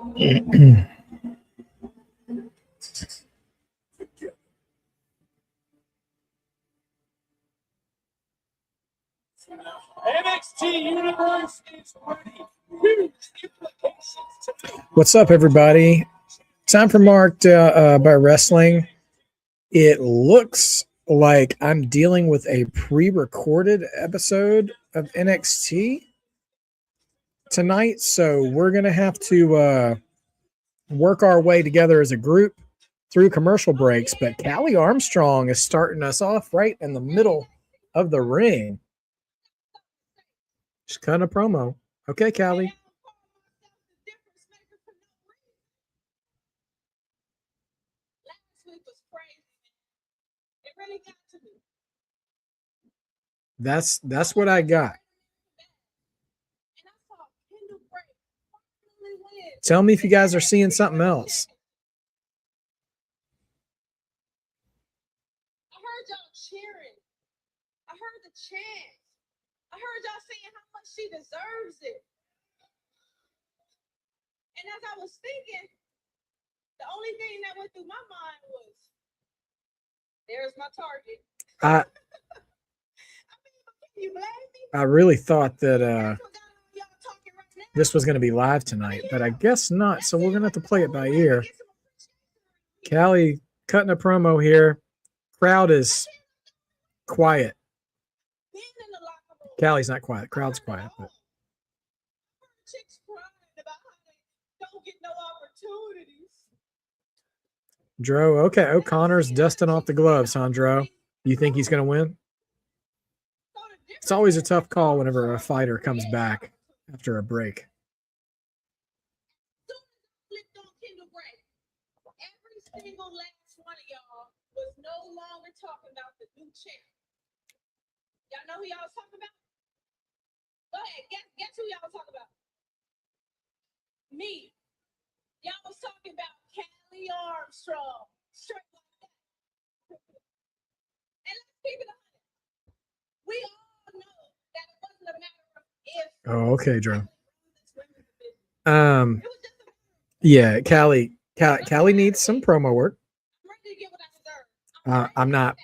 NXT Universe is ready. Huge implications. What's up, everybody? Time for Marked by Wrestling. It looks like I'm dealing with a pre-recorded episode of NXT tonight, so we're going to have to work our way together as a group through commercial breaks, but Callie Armstrong is starting us off right in the middle of the ring. She's cutting a promo. Okay, Callie. That's what I got. Tell me if you guys are seeing something else. I heard y'all cheering. I heard the chant. I heard y'all saying how much she deserves it. And as I was thinking, the only thing that went through my mind was, there's my target. I mean, can you blame me? I really thought that this was going to be live tonight, but I guess not. So we're going to have to play it by ear. Callie cutting a promo here. Crowd is quiet. Callie's not quiet. Crowd's quiet. But. Chicks crying about how they don't get no opportunities. Dro, okay. O'Connor's dusting off the gloves, Dro. You think he's going to win? It's always a tough call whenever a fighter comes back after a break. Every single last one of y'all was no longer talking about the new champ. Y'all know who y'all was talking about? Go ahead, guess who y'all was talking about? Me. Y'all was talking about Callie Armstrong. Straight like that. And let's keep it honest. We all know that it wasn't a matter of if. Oh, okay, Dro. Yeah, Callie needs some promo work. I'm not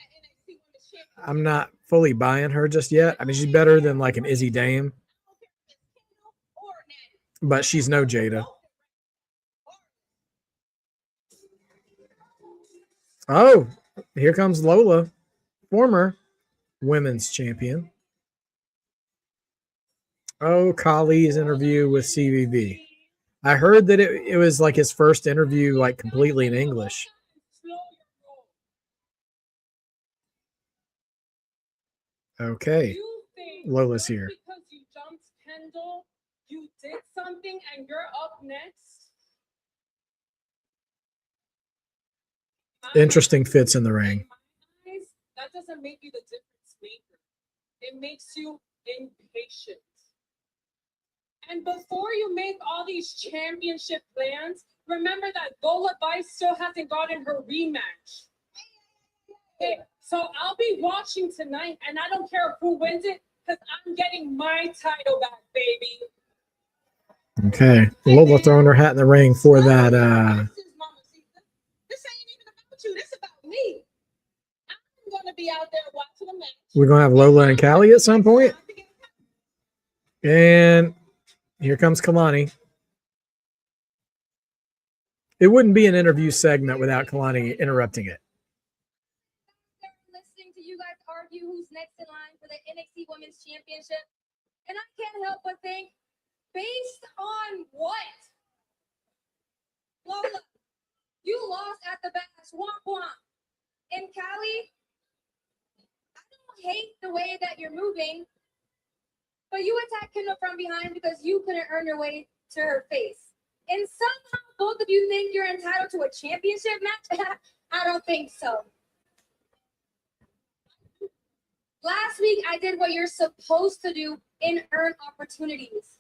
fully buying her just yet. I mean, she's better than like an Izzy Dame, but she's no Jada. Oh, here comes Lola, former women's champion. Oh, Kali's interview with CVV. I heard that it was like his first interview, like completely in English. Okay, Lola's here. Because you jumped Kendal, you did something, and you're up next. Interesting fits in the ring. That doesn't make you the difference maker. It makes you impatient. And before you make all these championship plans, remember that Lola Vice still hasn't gotten her rematch. Okay, so I'll be watching tonight, and I don't care who wins it, because I'm getting my title back, baby. Okay, Lola throwing her hat in the ring for that. This ain't even about you. This is about me. I'm going to be out there watching the match. We're going to have Lola and Callie at some point. And here comes Kalani. It wouldn't be an interview segment without Kalani interrupting it. Listening to you guys argue who's next in line for the NXT Women's Championship, and I can't help but think, based on what? Lola, you lost at the bash, womp womp. And Callie, I don't hate the way that you're moving, but you attacked Kendal from behind because you couldn't earn your way to her face. And somehow both of you think you're entitled to a championship match? I don't think so. Last week, I did what you're supposed to do and earn opportunities.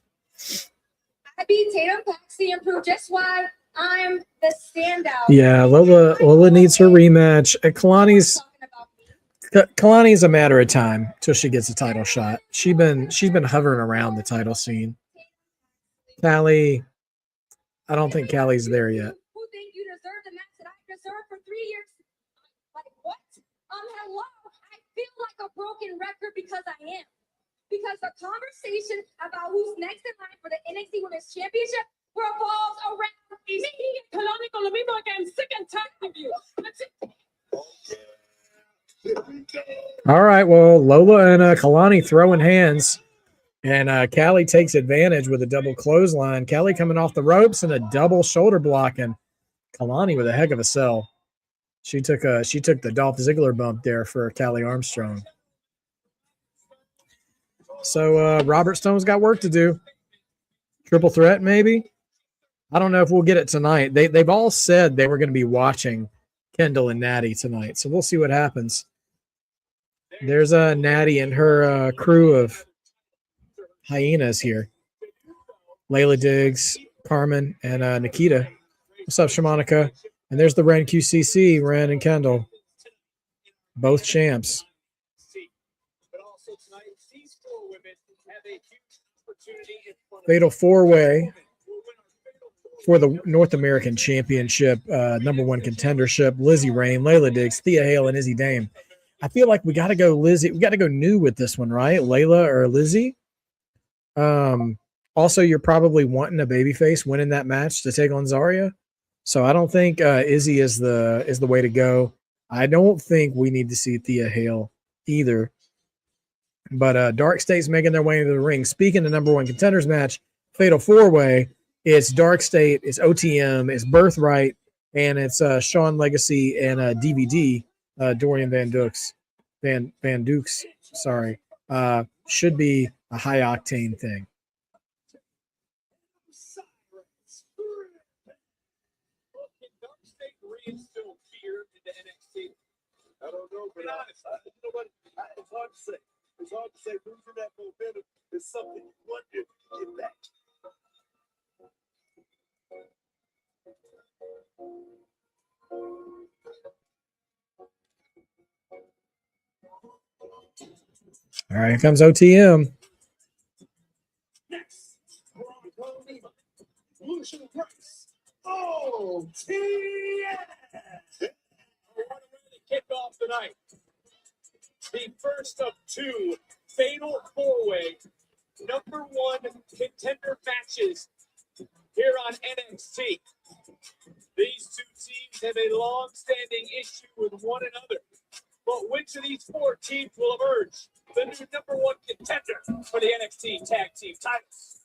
I beat Tatum Paxi and proved just why I'm the standout. Yeah, Lola needs her rematch. Kalani's a matter of time till she gets a title shot. She's been hovering around the title scene. Callie, I don't think Callie's there yet. Who think you deserve the match that I deserved for 3 years? Like what? Hello. I feel like a broken record because I am. Because the conversation about who's next in line for the NXT Women's Championship revolves around me. Kalani con lo mismo que I'm sick and tired of you. That's it. All right, well, Lola and Kalani throwing hands, and Callie takes advantage with a double clothesline. Callie coming off the ropes and a double shoulder block, and Kalani with a heck of a sell. She took the Dolph Ziggler bump there for Callie Armstrong. So Robert Stone's got work to do. Triple threat, maybe. I don't know if we'll get it tonight. They've all said they were going to be watching Kendal and Nattie tonight, so we'll see what happens. There's Nattie and her crew of hyenas here. Layla Diggs, Carmen, and Nikita. What's up, Shamanica? And there's the Ren QCC, Ren and Kendal. Both champs. Fatal four-way for the North American Championship, #1 contendership. Lizzy Rain, Layla Diggs, Thea Hale, and Izzy Dame. I feel like we got to go Lizzy. We got to go new with this one, right? Layla or Lizzy. Also, you're probably wanting a babyface winning that match to take on Zarya. So I don't think Izzy is the way to go. I don't think we need to see Thea Hale either. But Darkstate's making their way into the ring. Speaking of #1 contenders match, Fatal 4-Way, it's Darkstate, it's OTM, it's Birthright, and it's Sean Legacy and DVD, Dorian Van Dukes, sorry. Should be a high octane thing. I don't know, but you know what? It's hard to say. It's hard to say. Losing that momentum is something you wonder if you get back. All right, here comes OTM. Next, oh, Thea! What a way to kick off tonight. The first of two fatal four-way #1 contender matches here on NXT. These two teams have a long-standing issue with one another. But which of these four teams will emerge the new #1 contender for the NXT Tag Team titles?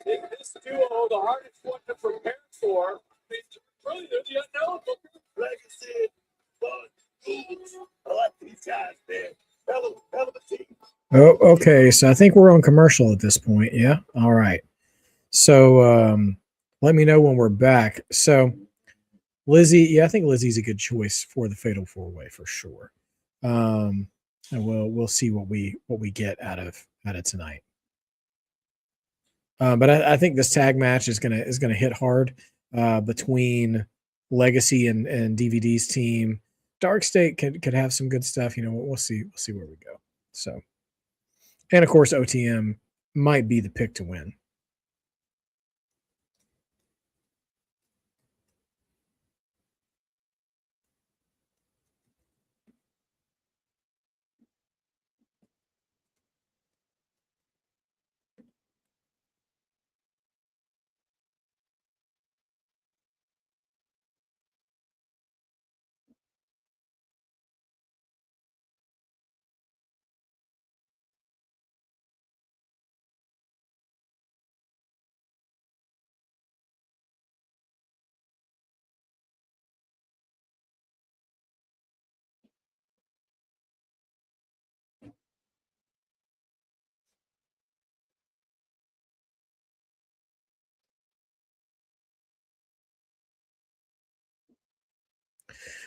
This duo, the hardest one to prepare for. Really, they're the unknown. Like I said, I like these guys, man. Hell of a team. Oh, okay. So I think we're on commercial at this point. Yeah. All right. So let me know when we're back. So Lizzy, yeah, I think Lizzy's a good choice for the Fatal 4-Way for sure. And we'll see what we get out of tonight. But I think this tag match is gonna hit hard between Legacy and DVD's team. Darkstate could have some good stuff. You know, we'll see where we go. So, and of course, OTM might be the pick to win.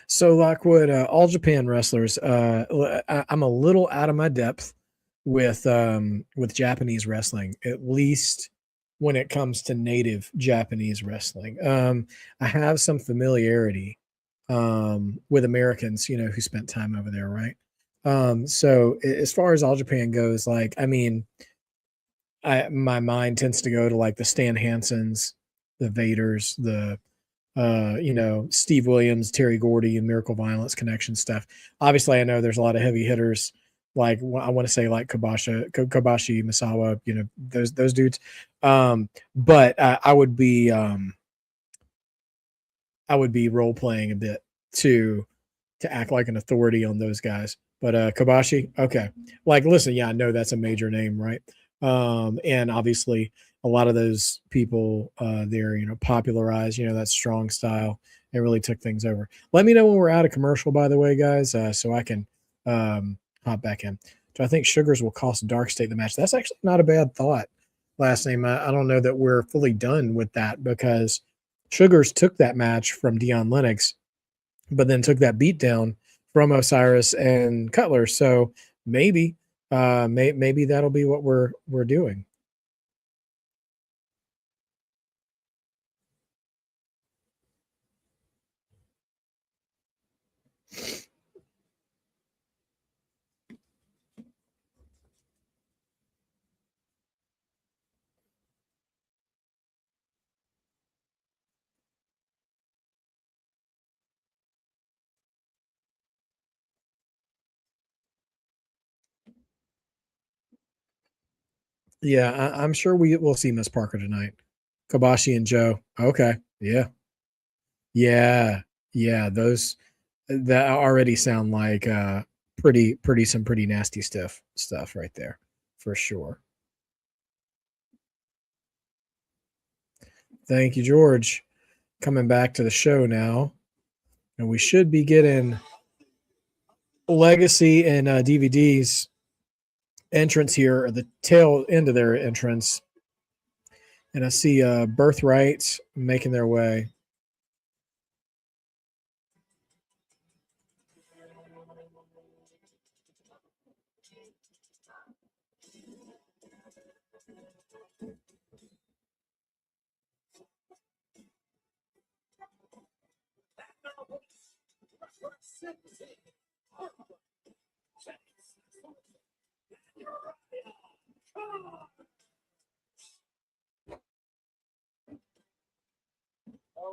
So Lockwood, All Japan wrestlers. I'm a little out of my depth with Japanese wrestling, at least when it comes to native Japanese wrestling. I have some familiarity with Americans, you know, who spent time over there, right? So as far as All Japan goes, like, I mean, my mind tends to go to like the Stan Hansens, the Vaders, the Steve Williams, Terry Gordy, and Miracle Violence connection stuff. Obviously, I know there's a lot of heavy hitters, like I want to say like Kobashi, Misawa, those dudes. But I would be role playing a bit to act like an authority on those guys. But Kobashi, okay. Like, listen, yeah, I know that's a major name, right? And obviously a lot of those people there, popularized, that strong style. It really took things over. Let me know when we're out of commercial, by the way, guys, so I can hop back in. Do I think Sugars will cost Darkstate the match? That's actually not a bad thought. Last name, I don't know that we're fully done with that because Sugars took that match from Dion Lennox, but then took that beat down from Osiris and Cutler. So maybe that'll be what we're doing. Yeah, I'm sure we'll see Miss Parker tonight. Kobashi and Joe. Okay. Yeah. Yeah. Yeah. Those that already sound like some pretty nasty stuff right there for sure. Thank you, George. Coming back to the show now. And we should be getting Legacy and DVD's entrance here, or the tail end of their entrance. And I see Birthright making their way.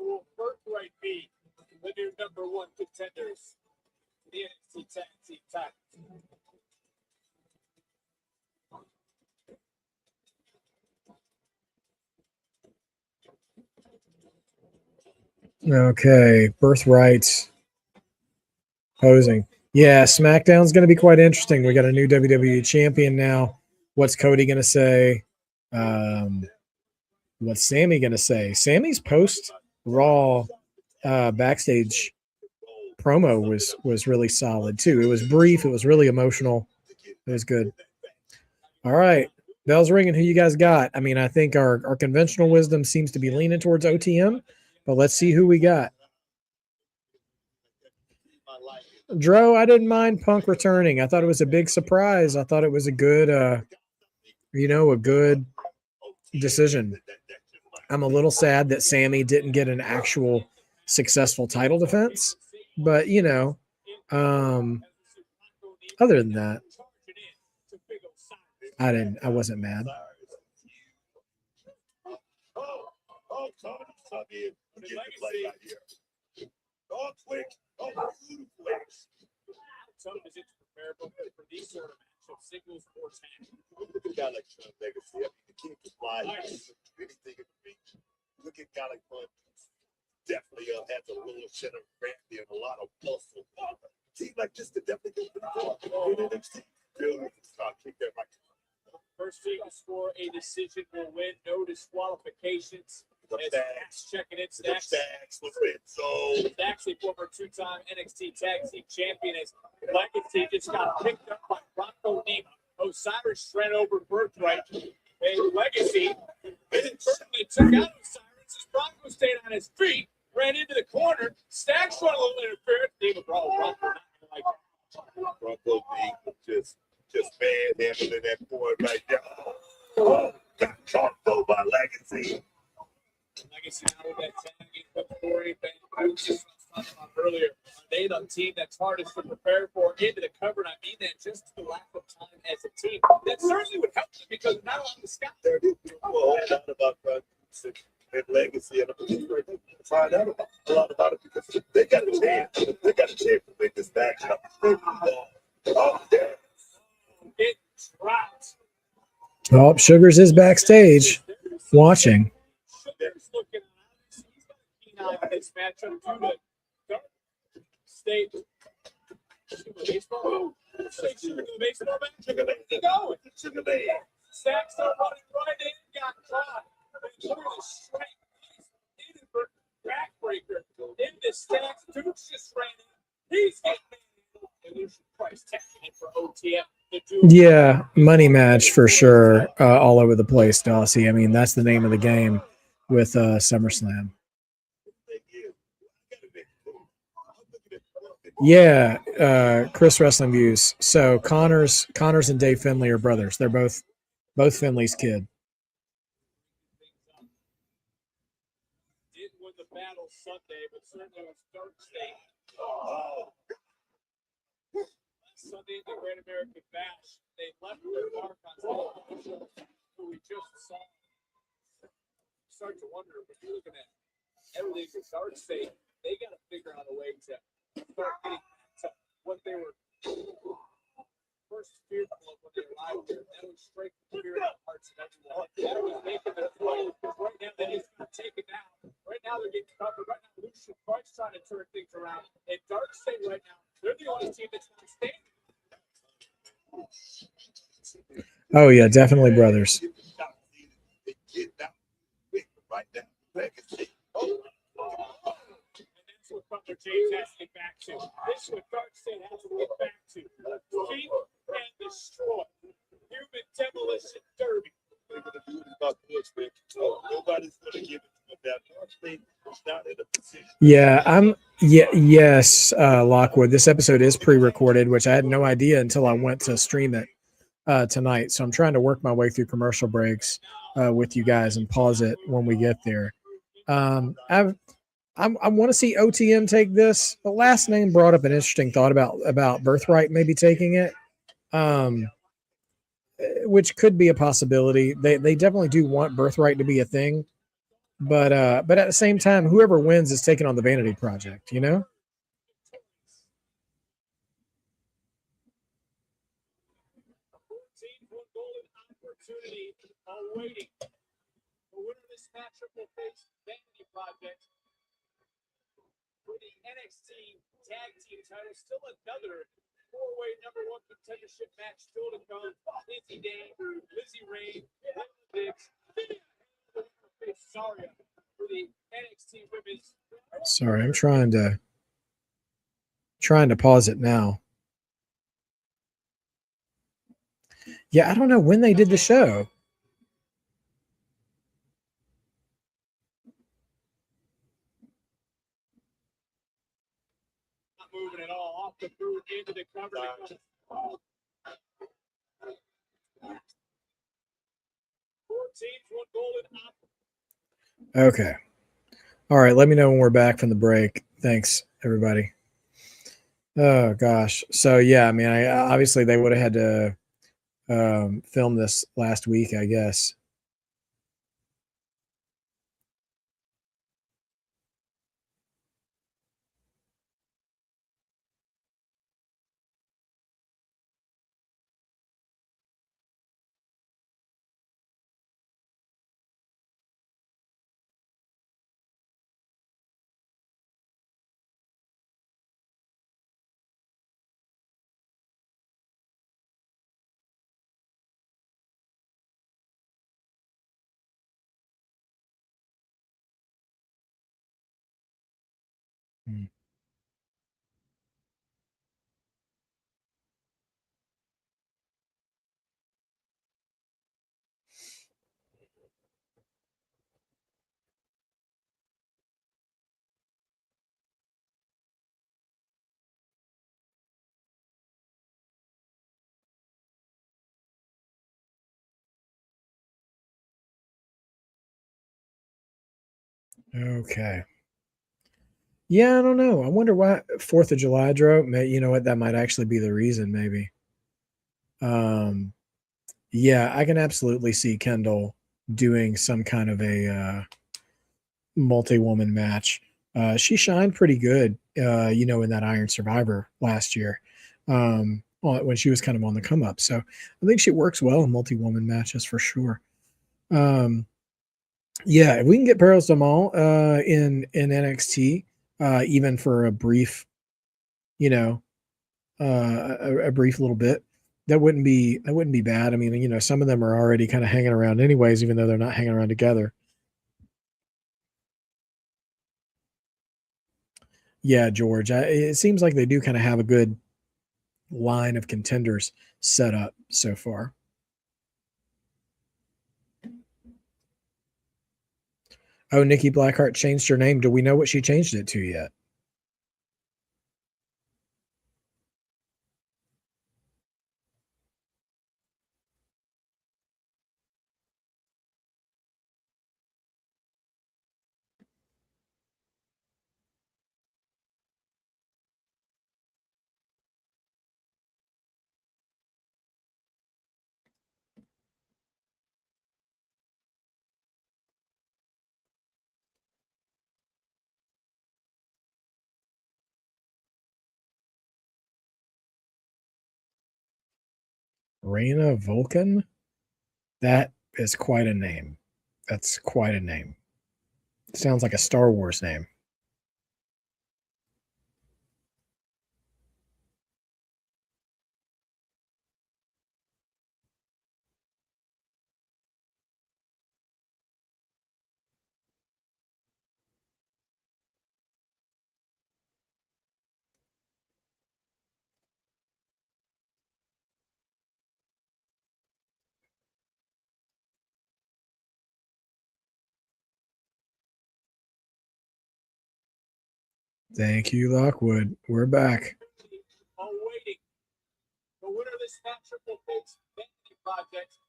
Will Birthright be the new number one contenders? The NXT Tag Team titles. Okay, Birthright posing. Yeah, SmackDown's going to be quite interesting. We got a new WWE champion now. What's Cody going to say? What's Sammy going to say? Sammy's post Raw backstage promo was really solid too. It was brief. It was really emotional. It was good. All right, bell's ringing. Who you guys got? I mean, I think our conventional wisdom seems to be leaning towards OTM, but let's see who we got. Dro, I didn't mind Punk returning. I thought it was a big surprise. I thought it was a good, a good decision. I'm a little sad that Sammy didn't get an actual successful title defense, but other than that, I wasn't mad. For these sort of matchups, singles or tag. Look at a guy like Sean Legacy. I mean, the king can fly. Anything in the ring. Look at a guy like Punk. Definitely has a little center of gravity and a lot of muscle. Team like this could definitely go pretty far. In NXT, kick that right. First team to score a decision will win. No disqualifications. Stacks checking in. Stacks with it. So Stacks, a former two-time NXT Tag Team Champion, as Legacy just got picked up by Bronco Nima. Osiris ran over Birthright. And Legacy certainly took out Osiris as Bronco stayed on his feet, ran into the corner. Stacks run a little interference. Nima brought Bronco like Bronco Nima just manhandling that boy right there. Oh, got chalked though by Legacy. Legacy now with that tag in Dorian, I was just talking about earlier. They the team that's hardest to prepare for into the cover, and I mean that just the lack of time as a team. That certainly would help them because not a lot of Scott. There it is. A whole lot about and legacy, and find out about a lot about it because they got a chance. They got a chance to make this match up. Oh, yeah. It dropped. Oh, Sugars is backstage watching. Sugar's looking at he's got a keen eye on this matchup due to Darkstate. Baseball. Sugar to the baseball match. Sugar man. He going. Sugar man. Stacks are running right in. Got caught. They threw the straight in for backbreaker into Stacks. Dukes just ran in. He's getting and Lucian Price tapping in for OTM. Yeah, money match for sure. All over the place, Dossie. I mean, that's the name of the game with SummerSlam. Yeah, Chris Wrestling Views. So Connors and Dave Finley are brothers. They're both Finley's kid. Didn't win the battle Sunday, but certainly was Darkstate. Sunday at the Great American Bash, they left their mark on television, who we just saw. Start to wonder when you're looking at everything with Darkstate, they got to figure out a way to start getting to what they were first fearful of when they arrived here. That was straight from the spirit of hearts of everyone. That was making their play because right now they just got to take it down. Right now they're getting covered. Right now Lucian Price trying to turn things around. And Darkstate right now, they're the only team that's not standing. Oh yeah, definitely brothers. And that's what Butler James has to get back to. This is what Darkstate has to get back to. Keep and destroy. Human demolition derby. Nobody's going to give it to them now. Darkstate is not in a position. Yes, Lockwood. This episode is pre-recorded, which I had no idea until I went to stream it tonight. So I'm trying to work my way through commercial breaks with you guys and pause it when we get there. I want to see OTM take this. The last name brought up an interesting thought about Birthright maybe taking it, which could be a possibility. They definitely do want Birthright to be a thing, but at the same time, whoever wins is taking on the Vanity Project. You know. Opportunity awaiting. The winner of this matchup will face Vanity Project for the NXT Tag Team title. Still another four-way number one contendership match still to come. Izzy Dane, Lizzy Ray, Dix, Saria for the NXT Women's. Sorry, I'm trying to pause it now. Yeah, I don't know when they did the show. Not moving at all. Off the boot into the cover. Four teams, one golden. Okay. All right. Let me know when we're back from the break. Thanks, everybody. Oh gosh. So yeah, I mean, obviously they would have had to film this last week, I guess. Okay. Yeah, I don't know. I wonder why 4th of July drove. You know what? That might actually be the reason, maybe. Yeah, I can absolutely see Kendall doing some kind of a multi-woman match. She shined pretty good, in that Iron Survivor last year, when she was kind of on the come up. So I think she works well in multi-woman matches for sure. Yeah, if we can get Perros Damal in NXT, even for a brief, a brief little bit, that wouldn't be bad. I mean, some of them are already kind of hanging around anyways, even though they're not hanging around together. Yeah, George. It seems like they do kind of have a good line of contenders set up so far. Oh, Nikki Blackheart changed her name. Do we know what she changed it to yet? Raina Vulcan? That is quite a name. That's quite a name. Sounds like a Star Wars name. Thank you, Lockwood. We're back. Awaiting the winner of this matchup will face Vanity Project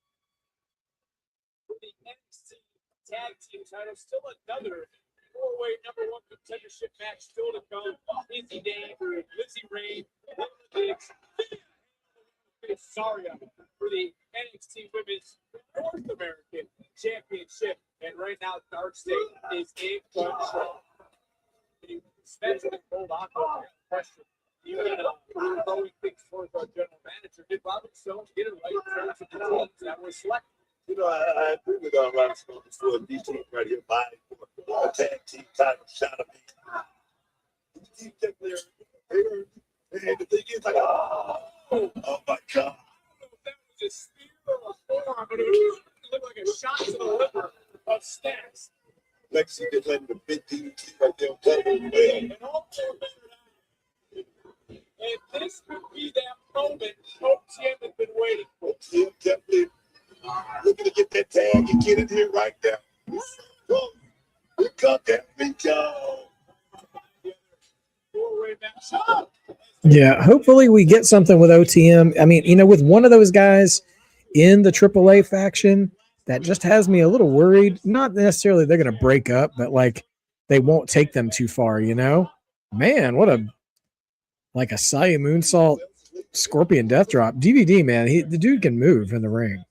for the NXT Tag Team title. Still another four-way number one contendership match still to come. Izzy Dane, Lizzy Ray, Saria for the NXT Women's North American Championship. And right now, Darkstate is in control. Especially hold on to pressure. Even throwing things towards our general manager. Did Robert Stone get it right in terms of the teams that were selected? I agree with Robert Stone for these teams right here vying for a tag team title shot of me. These teams definitely are. And the thing is, like, oh my God. That was a spear or a forearm, but it looked like a shot to the liver of Stacks. Lexi just letting the big team right there on top of the And all four men and this could be that moment OTM has been waiting for. OTM definitely looking to get that tag and get in here right now. We come, there we go. Four-way match. Yeah, hopefully we get something with OTM. I mean, with one of those guys in the AAA faction, that just has me a little worried. Not necessarily they're going to break up, but like they won't take them too far, Man, what a Saya Moonsault Scorpion Death Drop. DVD, man, the dude can move in the ring.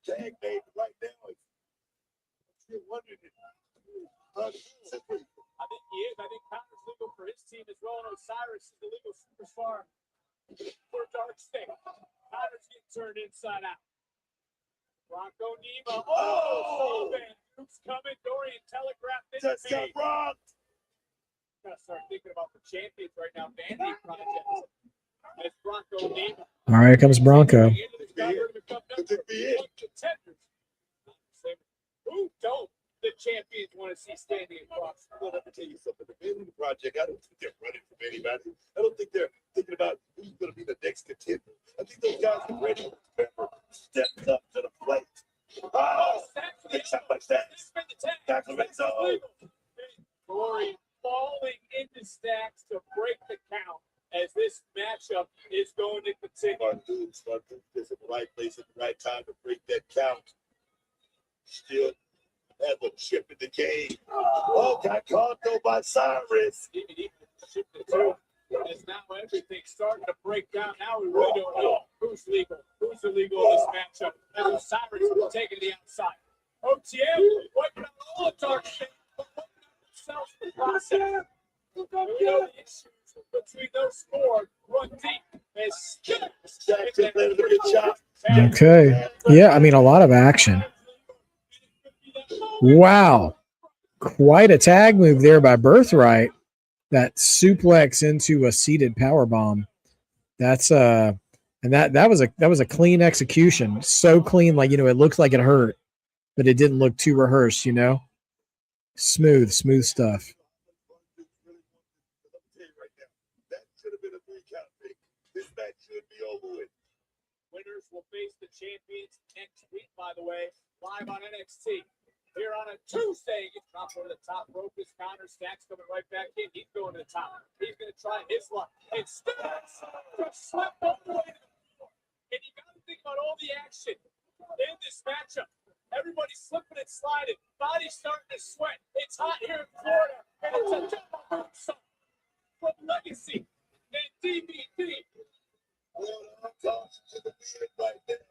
Tag made right now. You're wondering I think he is. I think Connor's legal for his team as well. And Osiris is the legal superstar for Darkstate. Connor's getting turned inside out. Bronco Nima. Oh, man. Duke's coming. Dorian telegraphed it. just got robbed. Gotta start thinking about the champions right now. Vanity Project. It's Bronco Nima. All right, here comes Bronco. Who don't the champions want to see standing across? Well, let me tell you something. The Vanity Project, I don't think they're running from anybody. I don't think they're thinking about who's going to be the next contender. I think those guys are ready. Stepped up to the plate. Oh, they shot like that. Back to red zone. Dorian falling into Stacks to break the count. as this matchup is going to continue. Smart dude is in the right place at the right time to break that count. Still has a chip in the game. Oh, got caught though by Cyrus. He shifted too. As now everything's starting to break down. Now we really don't know who's legal, who's illegal in this matchup. As Osiris is taking the outside. OTM wiping out all the Darkstate, but wiping out themselves in the process. We know the issues between those four run deep. As Jackson landed a good shot. Okay. Yeah, I mean, a lot of action. Wow. Quite a tag move there by Birthright. That suplex into a seated power bomb. That's and that was a clean execution. So clean, like, it looks like it hurt, but it didn't look too rehearsed, Smooth stuff. That should have been a 3-count pick. This match should be over with. Winners will face the champions next week, by the way, live on NXT. Here on a Tuesday, gets dropped over the top rope. His counter stacks coming right back in. He's going to the top. He's going to try his luck. And Stacks just swept all the way to the floor. And you got to think about all the action in this matchup. Everybody's slipping and sliding. Body's starting to sweat. It's hot here in Florida. And it's a double moonsault from Legacy and DVD. Well, I'm talking to the beard right there.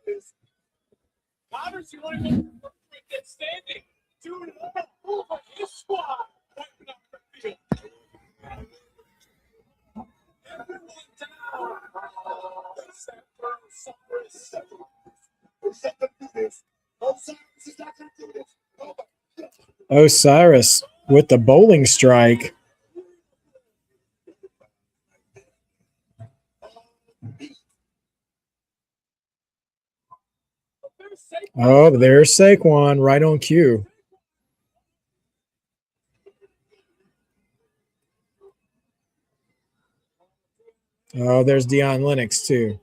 Connors, you want to go get standing. Doing another move of his squad. Wiping up the field. Everyone down. That's that Osiris. He's not going to do this. Osiris is not going to do this. Oh, my God. Osiris with the bowling strike. Oh, there's Saquon right on cue. Oh, there's Deion Lennox too.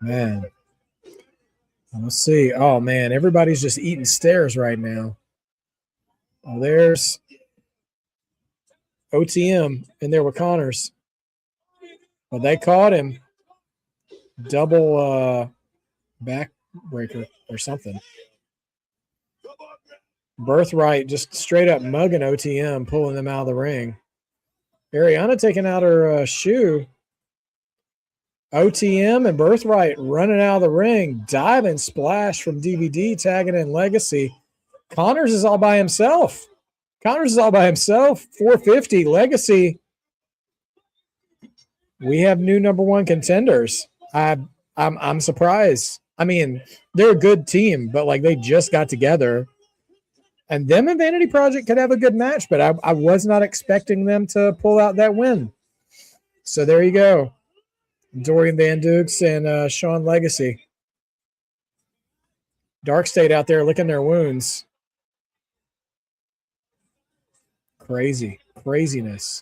Man. Let's see. Oh, man. Everybody's just eating stairs right now. Oh, there's OTM in there with Connors. But they caught him. Double backbreaker or something. Birthright just straight up mugging OTM, pulling them out of the ring. Ariana taking out her shoe. OTM and Birthright running out of the ring. Diving splash from DVD, tagging in Legacy. Connors is all by himself. 450. Legacy. We have new number one contenders. I'm surprised. I mean, they're a good team, but like they just got together. And them and Vanity Project could have a good match, but I was not expecting them to pull out that win. So there you go. Dorian Van Dukes and Sean Legacy. Darkstate out there licking their wounds. Craziness.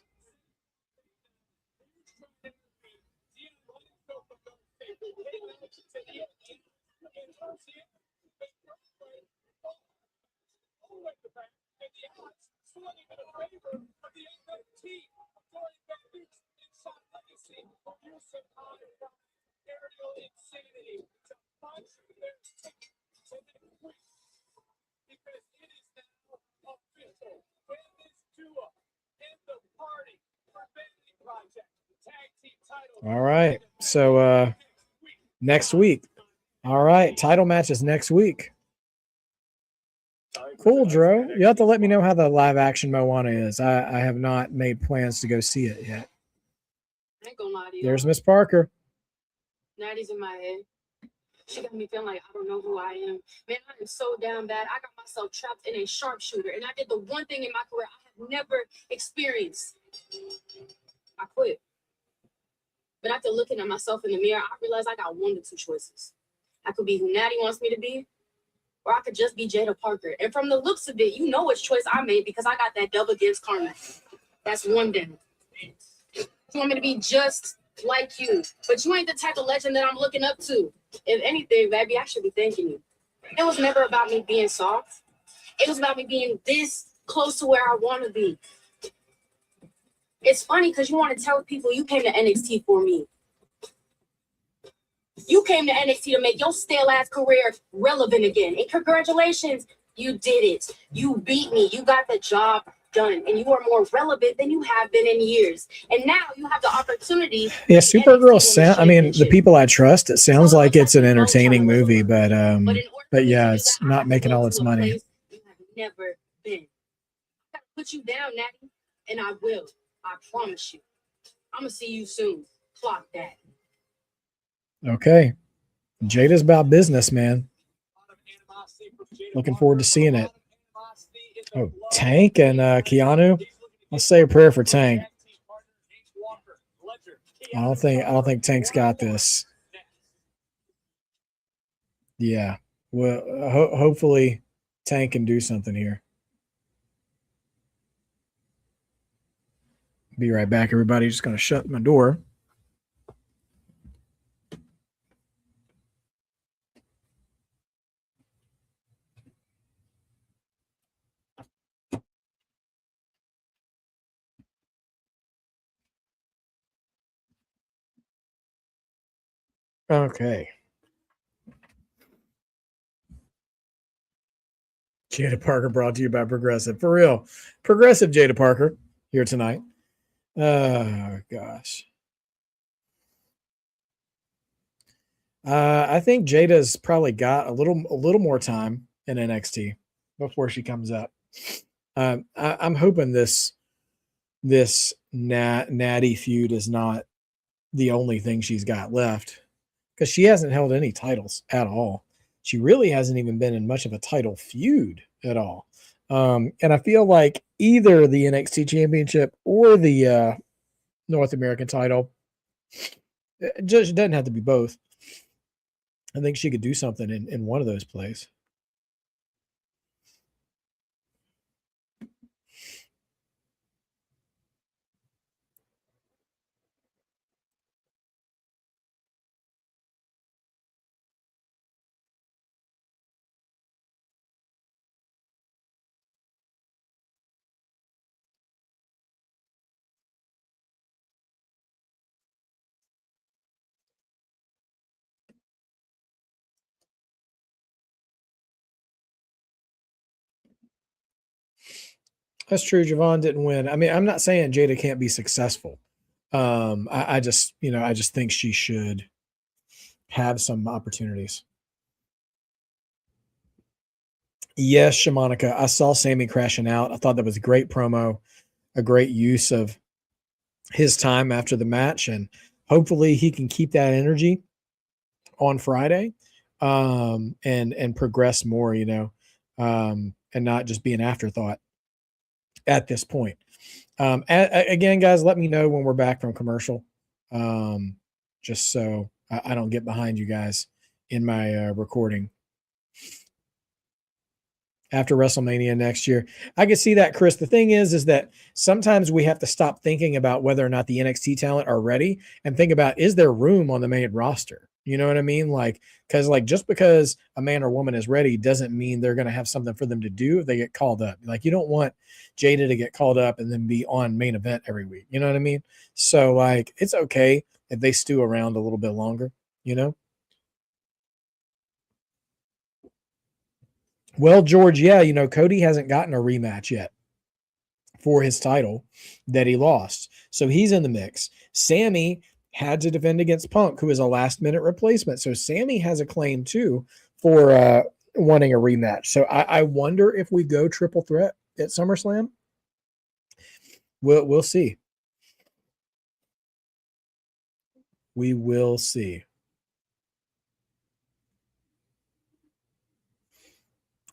All right. So next week. All right. Title match is next week. Cool, Dro. You have to let me know how the live action Moana is. I have not made plans to go see it yet. I ain't gonna lie to you. There's Miss Parker. Nattie's in my head. She got me feeling like I don't know who I am. Man, I am so damn bad. I got myself trapped in a sharpshooter, and I did the one thing in my career I have never experienced. I quit. But after looking at myself in the mirror, I realized I got one of two choices. I could be who Nattie wants me to be, or I could just be Jada Parker. And from the looks of it, you know which choice I made because I got that double against karma. That's one thing. You want me to be just like you, but you ain't the type of legend that I'm looking up to. If anything, baby, I should be thanking you. It was never about me being soft. It was about me being this close to where I want to be. It's funny because you want to tell people you came to NXT for me. You came to NXT to make your stale-ass career relevant again. And congratulations, you did it. You beat me. You got the job done. And you are more relevant than you have been in years. And now you have the opportunity. Yeah, Supergirl sound. I mean, the people I trust. It sounds like it's an entertaining movie, but yeah, it's not making all its money. You have never been. I gotta put you down, Nattie, and I will. I promise you. I'm gonna see you soon. Clock that. Okay. Jada's about business, man. Looking forward to seeing it. Oh, Tank and Keanu. Let's say a prayer for Tank. I don't think Tank's got this. Yeah. Well, hopefully Tank can do something here. Be right back, everybody. Just gonna shut my door. Okay. Jada Parker brought to you by Progressive. For real. Progressive Jada Parker here tonight. Oh, gosh. I think Jada's probably got a little more time in NXT before she comes up. I'm hoping this Nattie feud is not the only thing she's got left, because she hasn't held any titles at all. She really hasn't even been in much of a title feud at all. And I feel like either the NXT Championship or the North American title, it just doesn't have to be both. I think she could do something in one of those plays. That's true. Javon didn't win. I mean, I'm not saying Jada can't be successful. I just think she should have some opportunities. Yes, Shamanica. I saw Sammy crashing out. I thought that was a great promo, a great use of his time after the match, and hopefully he can keep that energy on Friday, and progress more, and not just be an afterthought at this point. Again, guys, let me know when we're back from commercial, just so I don't get behind you guys in my recording. After WrestleMania next year, I can see that, Chris. The thing is that sometimes we have to stop thinking about whether or not the NXT talent are ready and think about, is there room on the main roster? You know what I mean? Because just because a man or woman is ready doesn't mean they're going to have something for them to do if they get called up. You don't want Jada to get called up and then be on main event every week. You know what I mean? So it's okay if they stew around a little bit longer, Well, George, yeah, Cody hasn't gotten a rematch yet for his title that he lost. So he's in the mix. Sammy had to defend against Punk, who is a last-minute replacement. So Sammy has a claim, too, for wanting a rematch. So I wonder if we go triple threat at SummerSlam. We'll see. We will see.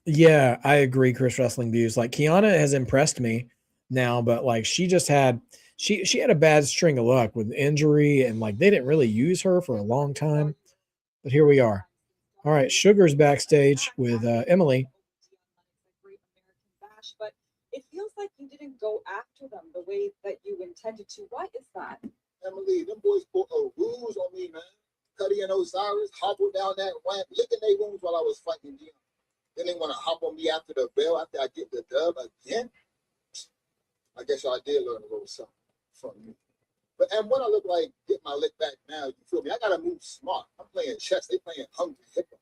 Yeah, I agree, Chris Wrestling Views. Kiana has impressed me now, but she just had she had a bad string of luck with injury, and they didn't really use her for a long time. But here we are. All right, Sugar's backstage with Emily. But it feels like you didn't go after them the way that you intended to. Why is that? Emily, them boys put rules on me, man. Cuddy and Osiris hobbled down that ramp, licking their wounds while I was fighting Dion. Then they want to hop on me after the bell after I get the dub again. I guess y'all did learn a little something from me. But and what I look like, get my lick back now. You feel me? I gotta move smart. I'm playing chess. They playing hungry hip hop.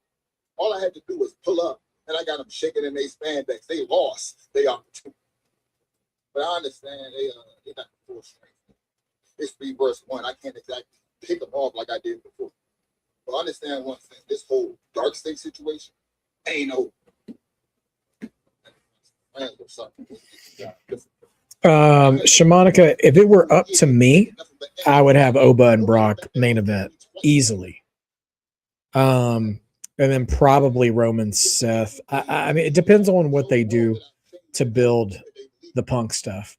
All I had to do was pull up, and I got them shaking in their spandex. They lost their opportunity. But I understand they got the full strength. It's 3 versus 1. I can't exactly pick them off like I did before. But understand one thing: this whole Darkstate situation ain't over. Shamanica, if it were up to me, I would have Oba and Brock main event easily. And then probably Roman Seth. I mean, it depends on what they do to build the Punk stuff.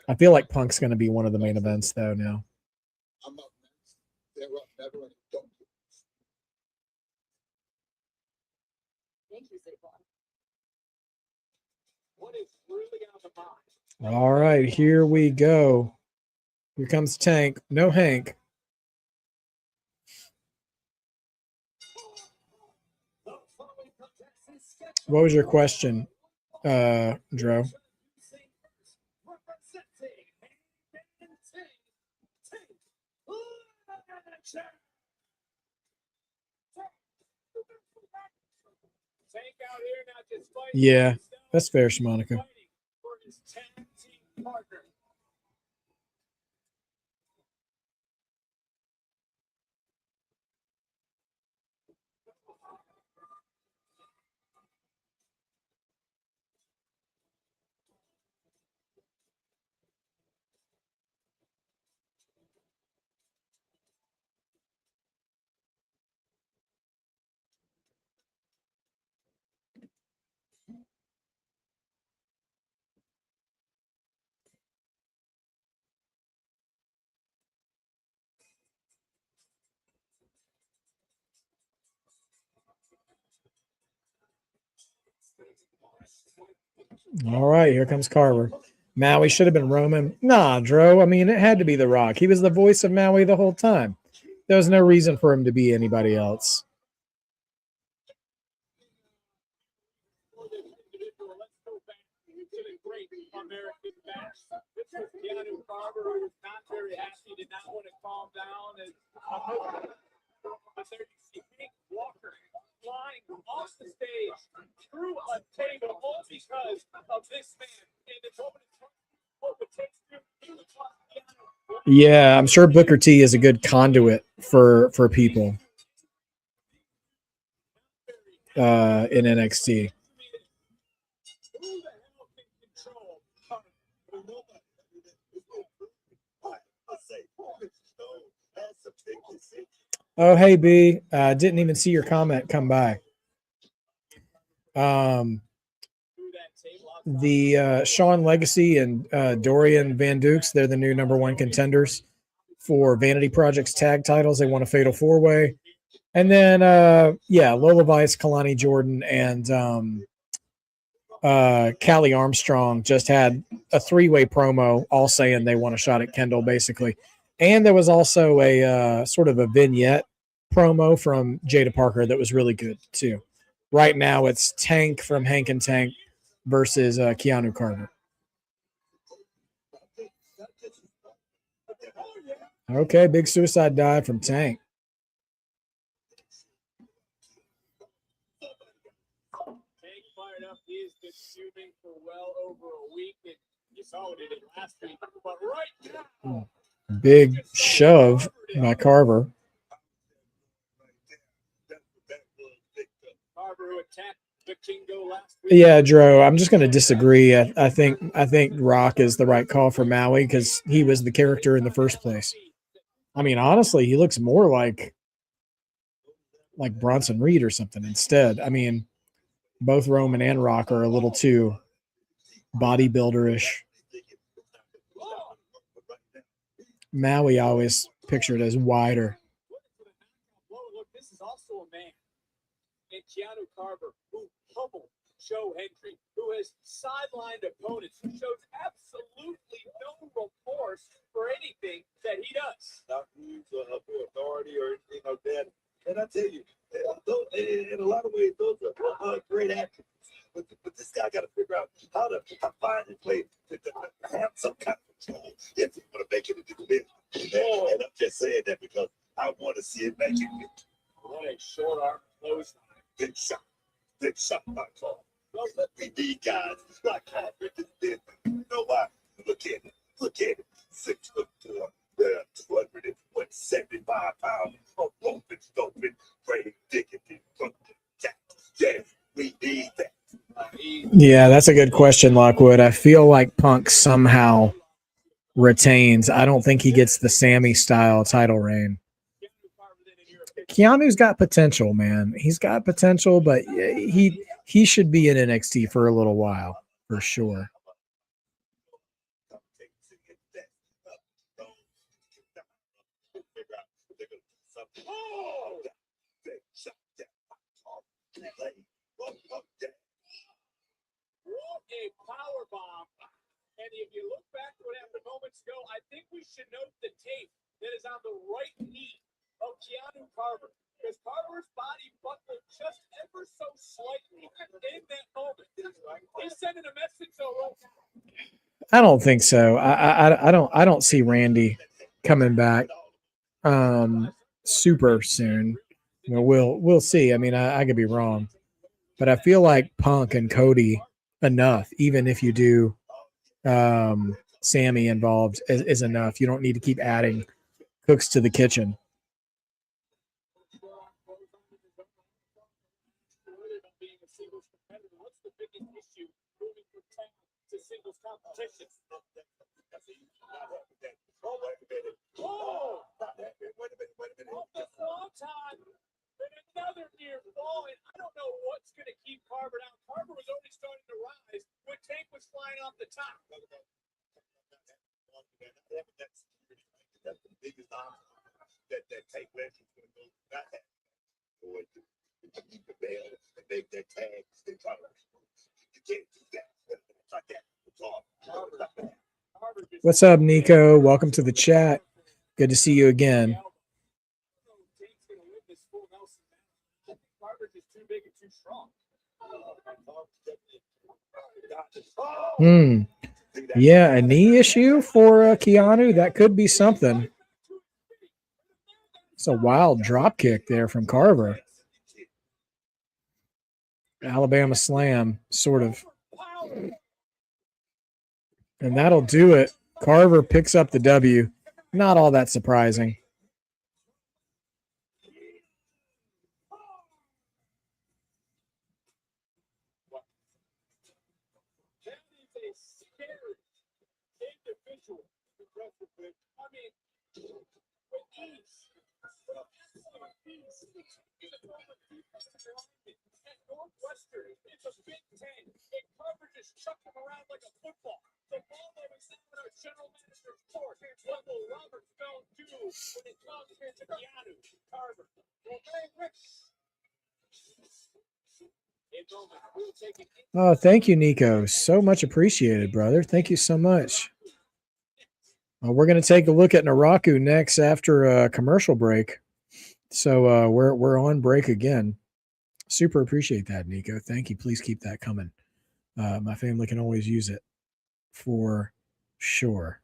I feel like Punk's going to be one of the main events, though, now. Thank you, Saquon. What is really on the mind? All right, here we go. Here comes Tank. No Hank. What was your question, Dro? Yeah, that's fair, Shamanica. All right, here comes Carver. Maui should have been Roman. Nah, Dro. I mean, it had to be The Rock. He was the voice of Maui the whole time. There was no reason for him to be anybody else. American match. This was Keanu Carver, who was not very happy, did not want to calm down. And but there you see Hank Walker flying off the stage through a table all because of this man. And it's over what would take to Yeah, I'm sure Booker T is a good conduit for people in NXT. Oh, hey, B. Didn't even see your comment come by. The Sean Legacy and Dorian Van Dukes, they're the new #1 contenders for Vanity Project's tag titles. They won a fatal 4-way. And then, Lola Vice, Kalani Jordan, and Callie Armstrong just had a 3-way promo, all saying they want a shot at Kendal, basically. And there was also a sort of a vignette promo from Jada Parker that was really good, too. Right now, it's Tank from Hank and Tank versus Keanu Carver. Okay, big suicide dive from Tank. Tank fired up. He has been shooting for well over a week, and you saw what he did last week. But right now, big shove by Carver. Carver who attacked the Kingo last week. Yeah, Dro, I'm just going to disagree. I think Rock is the right call for Maui because he was the character in the first place. I mean, honestly, he looks more like Bronson Reed or something instead. I mean, both Roman and Rock are a little too bodybuilder-ish. Maui always pictured as wider. Look, this is also a man in Keanu Carver who pummeled Joe Hendry, who has sidelined opponents, who shows absolutely no remorse for anything that he does. Not use for authority or anything like that. And I tell you, in a lot of ways, those are great attributes. just saying that because I want to see it make it. What a short arm close. Big shot. Big shot by Paul. We need guys like Harvard and Denver. You know why? Look at it. Look at it. 6'4", 275 pounds of open, open, great dignity from the jack. Yes, we need that. Yeah, that's a good question, Lockwood. I feel like Punk somehow retains. I don't think he gets the Sammy style title reign. Keanu's got potential, man. He's got potential, but he should be in NXT for a little while, for sure. What a power bomb. And if you look back to what happened moments ago, I think we should note the tape that is on the right knee of Keanu Carver. Because Carver's body buckled just ever so slightly in that moment. He's sending a message though, right? I don't think so. I don't see Randy coming back super soon. You know, we'll see. I mean, I could be wrong, but I feel like Punk and Cody enough, even if you do Sammy involved, is enough. You don't need to keep adding cooks to the kitchen. Another near fall, and I don't know what's going to keep Carver down. Carver was only starting to rise when Tank was flying off the top. That's the biggest that Tank Legend is going to go not have. To keep the bell and make that tag and try to. You can't do that. It's like that. It's all. What's up, Niko? Welcome to the chat. Good to see you again. Yeah, a knee issue for Keanu. That could be something. It's a wild drop kick there from Carver. Alabama slam, sort of. And that'll do it. Carver picks up the W. Not all that surprising. Northwestern, it's a Big Ten. And Carver just chucked him around like a football. The ball that was in our general manager's court. What will Robert Stone do when it comes here to Keanu Carver? Well, very rich. Oh, thank you, Niko. So much appreciated, brother. Thank you so much. We're going to take a look at Naraku next after a commercial break. So we're on break again. Super appreciate that, Niko. Thank you. Please keep that coming. My family can always use it for sure.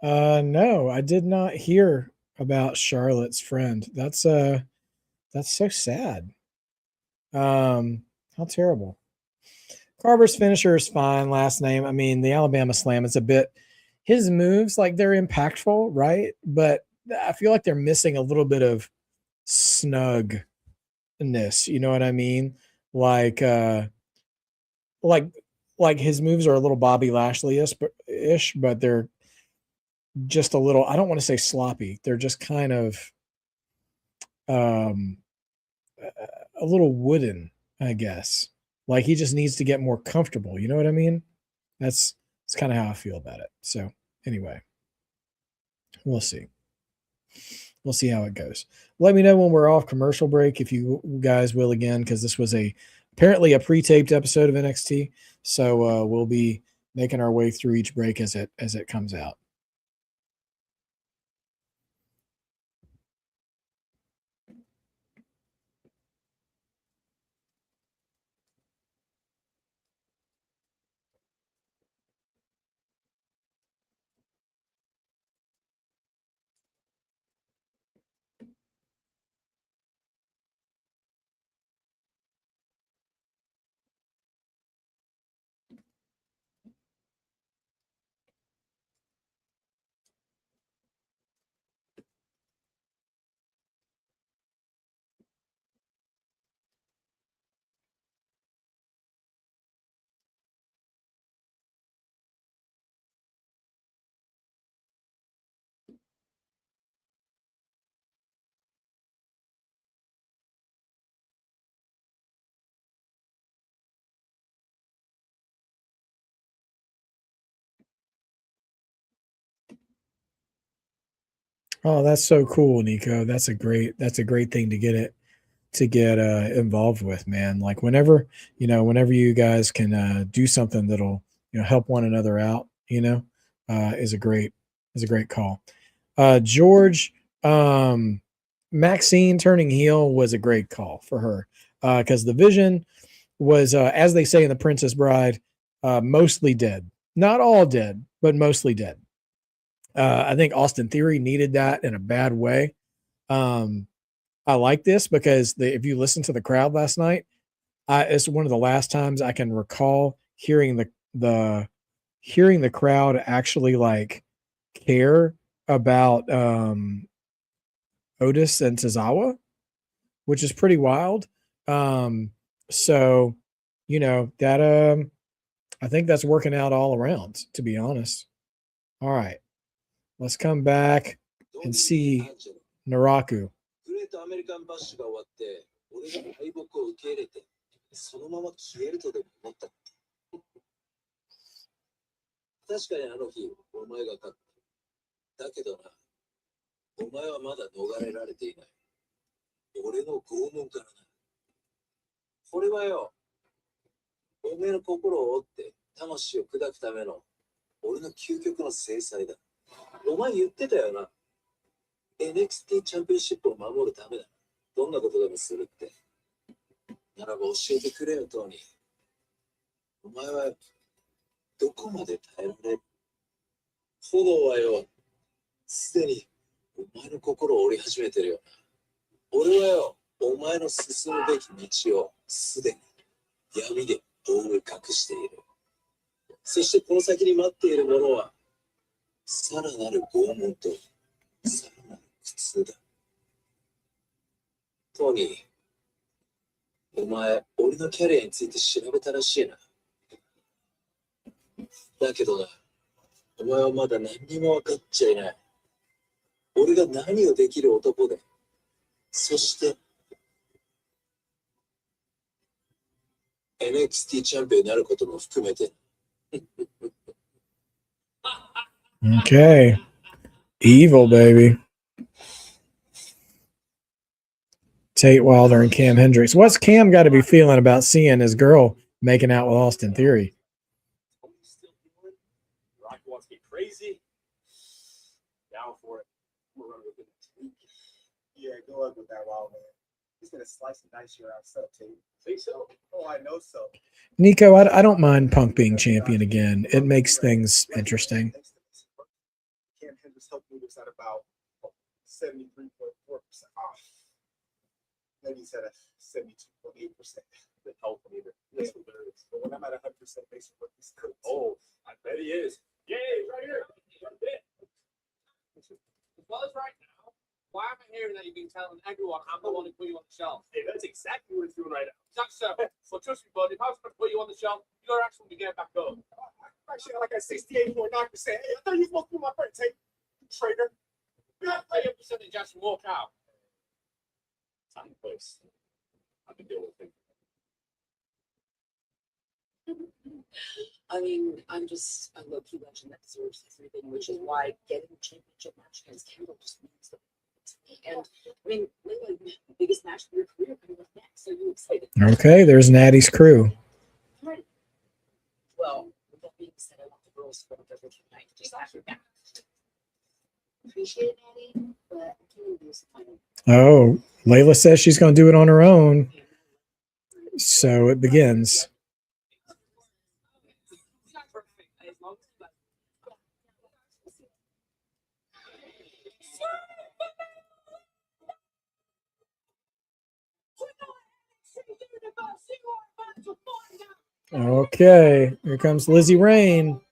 No, I did not hear about Charlotte's friend. That's so sad. How terrible. Carver's finisher is fine. Last name, I mean, the Alabama Slam is a bit. His moves, like they're impactful, right? But I feel like they're missing a little bit of snugness. You know what I mean? Like, like, like his moves are a little Bobby Lashley-ish, but they're just a little. I don't want to say sloppy. They're just kind of um, a little wooden, I guess. Like he just needs to get more comfortable. You know what I mean? That's kind of how I feel about it. So anyway, we'll see. We'll see how it goes. Let me know when we're off commercial break, if you guys will, again, because this was apparently a pre-taped episode of NXT. So we'll be making our way through each break as it comes out. Oh, that's so cool, Niko. That's a great thing to get involved with, man. Like whenever you guys can do something that'll help one another out, is a great call. George, Maxine turning heel was a great call for her because the Vision was, as they say in The Princess Bride, mostly dead. Not all dead, but mostly dead. I think Austin Theory needed that in a bad way. I like this because if you listen to the crowd last night, it's one of the last times I can recall hearing the crowd actually like care about Otis and Tozawa, which is pretty wild. So that I think that's working out all around, to be honest. All right, let's come back and see Naraku. グレートアメリカンバッシュが終わって、俺が敗北を受け入れて、そのまま消えるとでも思った。確かにあの日、お前が勝った。だけどな、お前はまだ逃れられていない。俺の拷問からな。これはよ、お前の心を折って魂を砕くための俺の究極の制裁だ。お前言ってたよな。NXT チャンピオンシップを守るためだ。どんなことでもするって。ならば教えてくれよ、トーニー。お前はどこまで耐えられる？炎はよ、すでにお前の心を折り始めてるよ。俺はよ、お前の進むべき道をすでに闇で覆い隠している。そしてこの先に待っているものは、さらなる拷問とさらなる苦痛だ。トニー、お前、俺のキャリアについて調べたらしいな。だけどな、お前はまだ何にも分かっちゃいない。俺が何をできる男で、そして、NXT チャンピオンになることも含めて。Okay. Evil, baby. Tate Wilder and Cam Hendricks. What's Cam got to be feeling about seeing his girl making out with Austin Theory? Rock wants me crazy. Down for it. We're running with it next week. Yeah, go up with that wild man. He's gonna slice and dice your ass up, Tate. Think so? Oh, I know so. Niko, I don't mind Punk being champion again. It makes things interesting. Cam Hendricks helped move us at about 73.4% off. Then he's at a 72.8%. been helping either. That's hilarious. But when I'm at 100%, makes you look this good. Oh, I bet he is. Yay, right here. Right there. Well, it's right now. Why am I hearing that you've been telling everyone I'm the one who put you on the shelf? Hey, that's exactly what it's doing right now. That's so. Well, trust me, bud. If I was going to put you on the shelf, you're actually going to get back up. I'm actually like at 68.9%. Hey, I thought you was supposed to be my friend. Take trader. You're not pay a percentage just to walk out. Time and place. I've been dealing with him. I mean, I low-key legend that deserves everything, which is why getting the championship match against Kendal just means the world to me. And I mean, Layla, the biggest match of your career coming up next. So you excited? Okay, there's Nattie's crew. Right. Well, with that being said, I want the girls to go every tonight. Just after that. Appreciate it, Nattie, but I can't do something. Oh, Layla says she's going to do it on her own. So it begins. It's not perfect. As long as you let Okay, here comes Lizzy Rain.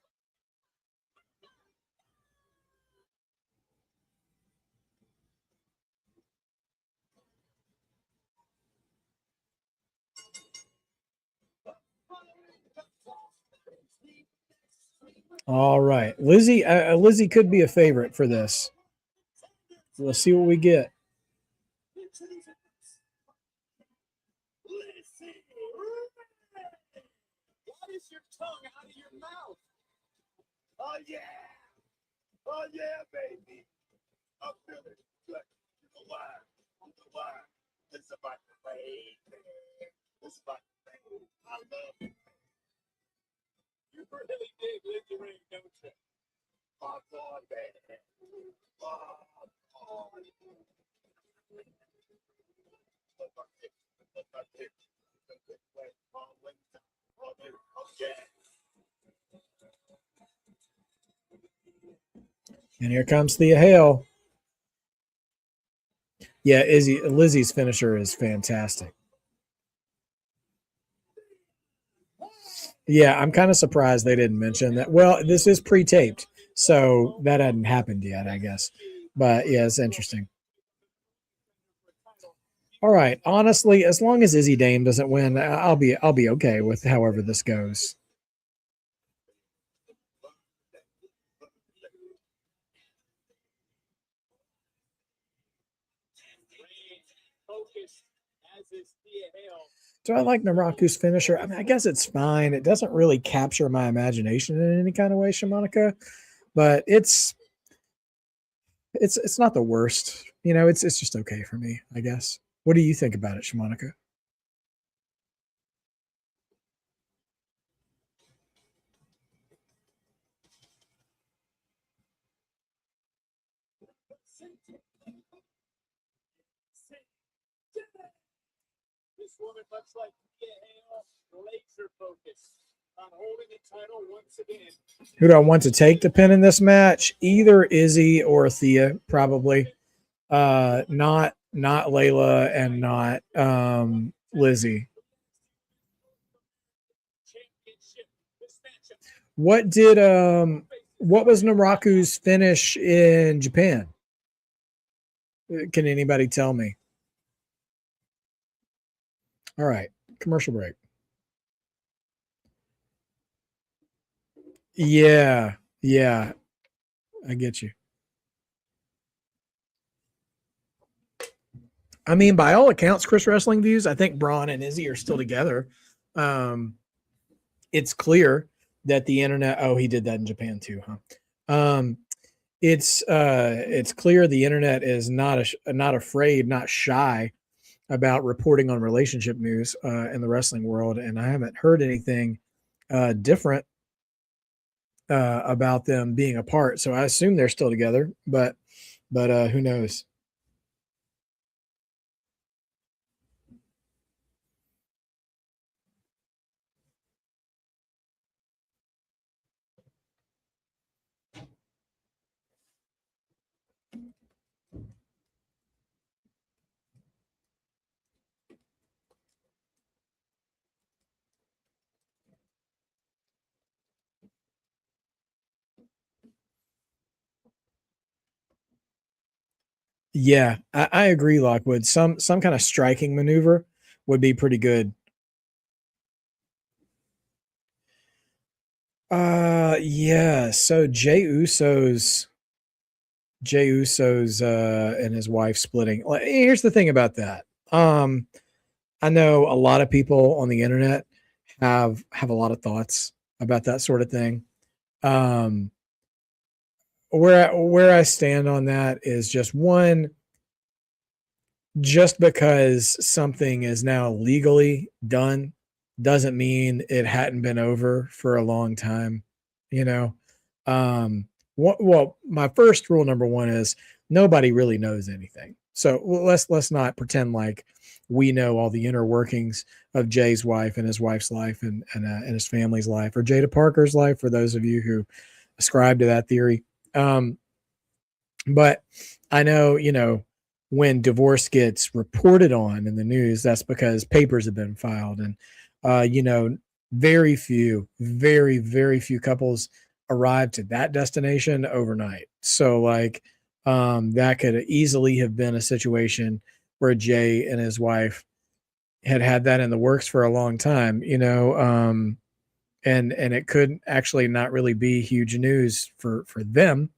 All right, Lizzy. Lizzy could be a favorite for this. We'll see what we get. What is your tongue out of your mouth? Oh, yeah. Oh, yeah, baby. I'm feeling good. You know why? You know why? It's about the way. It's about the way. I love it. You really dig Lizzy Rain, don't you? Oh, God, man. Oh, God. Look up here. Look up here. Look this way. Okay. And here comes Thea Hale. Yeah, Lizzy's finisher is fantastic. Yeah, I'm kind of surprised they didn't mention that. Well, this is pre-taped, so that hadn't happened yet, I guess. But yeah, it's interesting. All right, honestly, as long as Izzy Dame doesn't win, I'll be okay with however this goes. Do I like Naraku's finisher? I mean, I guess it's fine. It doesn't really capture my imagination in any kind of way, Shimonica, but it's not the worst. You know, it's just okay for me, I guess. What do you think about it, Shimonica? This woman looks like Thea Hale, laser focused on holding the title once again. Who do I want to take the pin in this match? Either Izzy or Thea, probably. Not Layla and not Lizzy. What was Naraku's finish in Japan? Can anybody tell me? All right, commercial break. Yeah, I get you. I mean, by all accounts, Chris Wrestling Views, I think Braun and Izzy are still together. It's clear that the internet. Oh, he did that in Japan too, huh? It's clear the internet is not afraid, not shy about reporting on relationship news in the wrestling world, and I haven't heard anything different about them being apart. So I assume they're still together, but who knows? Yeah, I agree, Lockwood. Some kind of striking maneuver would be pretty good. Yeah. So Jey Uso's and his wife splitting. Here's the thing about that. I know a lot of people on the internet have a lot of thoughts about that sort of thing. Um, where I stand on that is just one, just because something is now legally done doesn't mean it hadn't been over for a long time, you know. Well, my first rule number one is nobody really knows anything. So let's not pretend like we know all the inner workings of Jay's wife and his wife's life and his family's life, or Jada Parker's life, for those of you who ascribe to that theory. But I know, when divorce gets reported on in the news, that's because papers have been filed. And, very few couples arrive to that destination overnight. So, that could easily have been a situation where Jay and his wife had that in the works for a long time, and it could actually not really be huge news for them.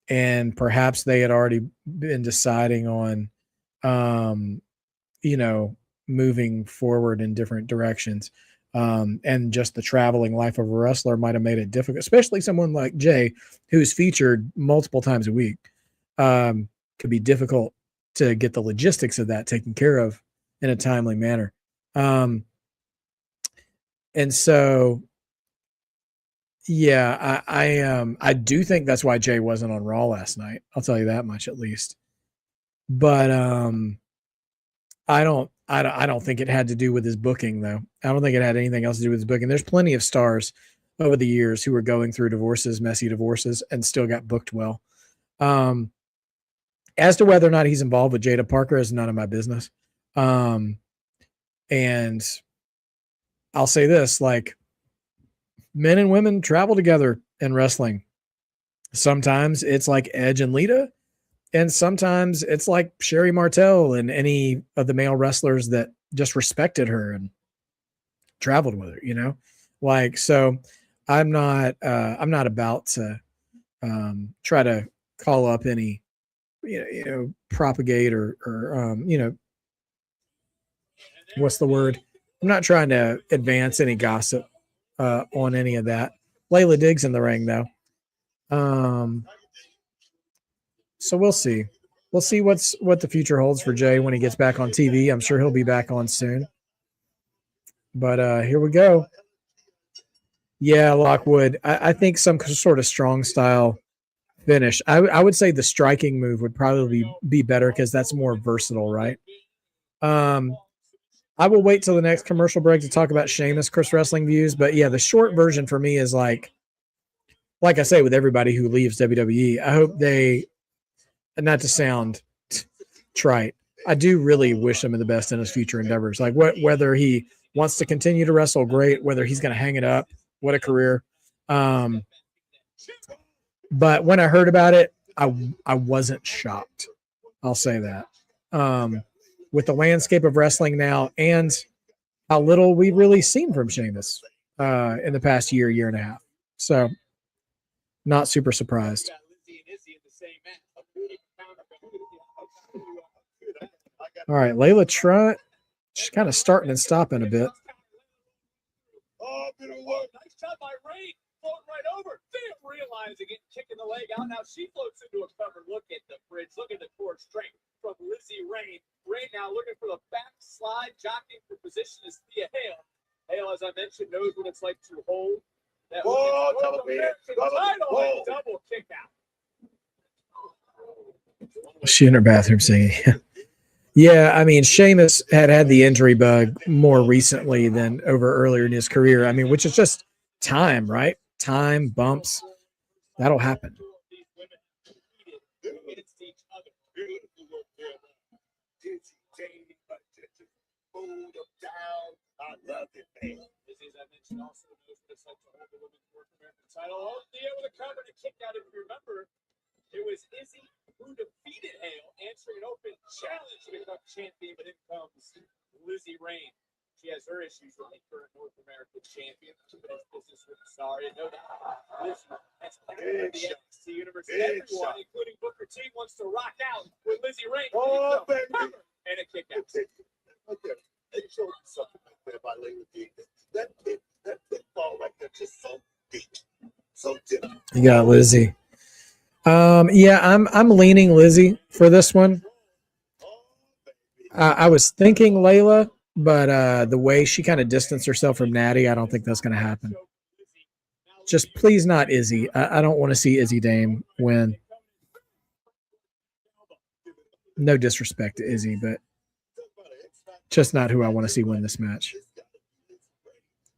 And perhaps they had already been deciding on, moving forward in different directions. And just the traveling life of a wrestler might have made it difficult, especially someone like Jay, who's featured multiple times a week. Could be difficult to get the logistics of that taken care of in a timely manner. And so, yeah, I do think that's why Jay wasn't on Raw last night. I'll tell you that much at least. But I don't think it had to do with his booking, though. I don't think it had anything else to do with his booking. There's plenty of stars over the years who were going through divorces, messy divorces, and still got booked well. As to whether or not he's involved with Jada Parker is none of my business. And I'll say this, men and women travel together in wrestling. Sometimes it's like Edge and Lita, and sometimes it's like Sherry Martel and any of the male wrestlers that just respected her and traveled with her, so I'm not about to try to call up any, propagate or what's the word? I'm not trying to advance any gossip on any of that. Layla Diggs in the ring though. So we'll see. We'll see what the future holds for Jay when he gets back on TV. I'm sure he'll be back on soon. But here we go. Yeah, Lockwood. I think some sort of strong style finish. I would say the striking move would probably be better because that's more versatile, right? I will wait till the next commercial break to talk about Sheamus Chris Wrestling Views. But yeah, the short version for me is like I say with everybody who leaves WWE, I hope they, not to sound trite, I do really wish him the best in his future endeavors. Whether he wants to continue to wrestle, great. Whether he's going to hang it up, what a career. But when I heard about it, I wasn't shocked. I'll say that. With the landscape of wrestling now and how little we've really seen from Sheamus in the past year and a half. So not super surprised. All right, Layla Trent, she's kind of starting and stopping a bit. Nice job by Ray, floating right over. Thea realizing it, kicking the leg out. Now she floats into a cover. Look at the bridge. Look at the core strength from Lizzy Rain. Rain now looking for the backslide, jockeying for position is Thea Hale. Hale, as I mentioned, knows what it's like to hold. That double kick out. She in her bathroom singing. Yeah, I mean, Sheamus had the injury bug more recently than over earlier in his career. I mean, which is just time, right? Time, bumps. That'll happen. I love it, man. As I mentioned, also knows what it's like to hold the women's North American title. Oh, Thea with a cover to kick out. If you remember, it was Izzi who defeated Hale, answering an open challenge to become champion, but in comes Lizzy Rain. She has her issues with the current North American champion. But it's business with the star. And no doubt, Lizzy has played the NXT universe. Everyone, including Booker T, wants to rock out with Lizzy Rain. Oh, baby. And a kick out. Okay. They showed you something right there by Layla King. That pitfall right there just so deep. So deep. You got Lizzy. Yeah, I'm leaning Lizzy for this one. I was thinking Layla, but the way she kind of distanced herself from Nattie, I don't think that's going to happen. Just please not Izzy. I don't want to see Izzy Dame win. No disrespect to Izzy, but just not who I want to see win this match.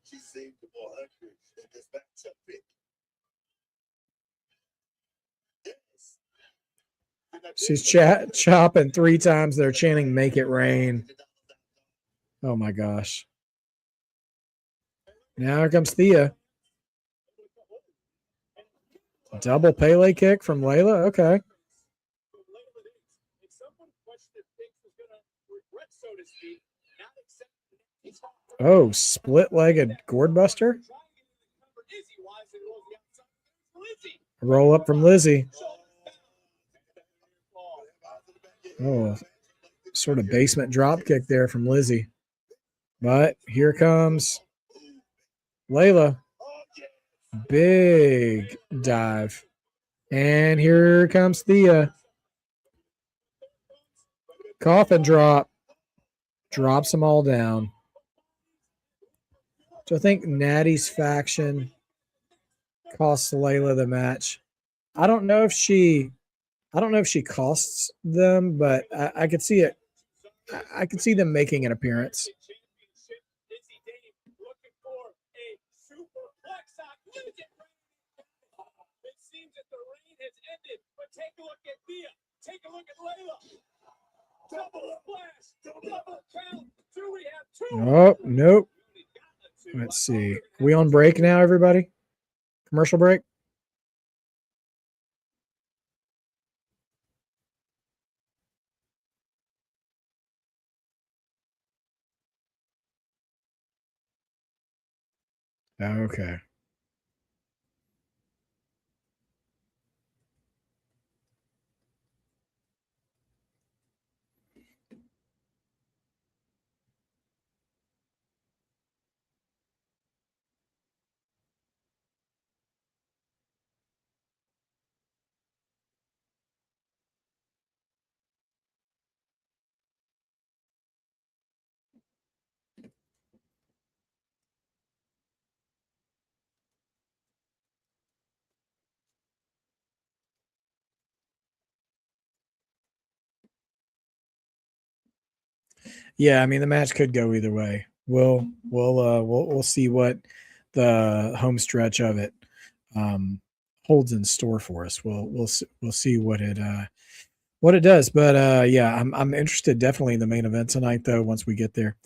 She seemed more hungry in this matchup pick. She's chopping 3 times. They're chanting "Make it rain." Oh my gosh! Now here comes Thea. Double Pele kick from Layla. Okay. Oh, split-legged gourd buster. Roll up from Lizzy. Oh, sort of basement drop kick there from Lizzy. But here comes Layla. Big dive. And here comes Thea. Coffin drop. Drops them all down. So I think Nattie's faction costs Layla the match. I don't know if she costs them, but I could see it. I could see them making an appearance. It seems that the rain has ended, but take a look at Thea. Take a look at Layla. Double splash, double count. Do we have 2? Oh, nope. Let's see. Are we on break now, everybody? Commercial break? Okay. Yeah, I mean the match could go either way. We'll see what the home stretch of it holds in store for us. We'll see what it does. But yeah, I'm interested definitely in the main event tonight though. Once we get there,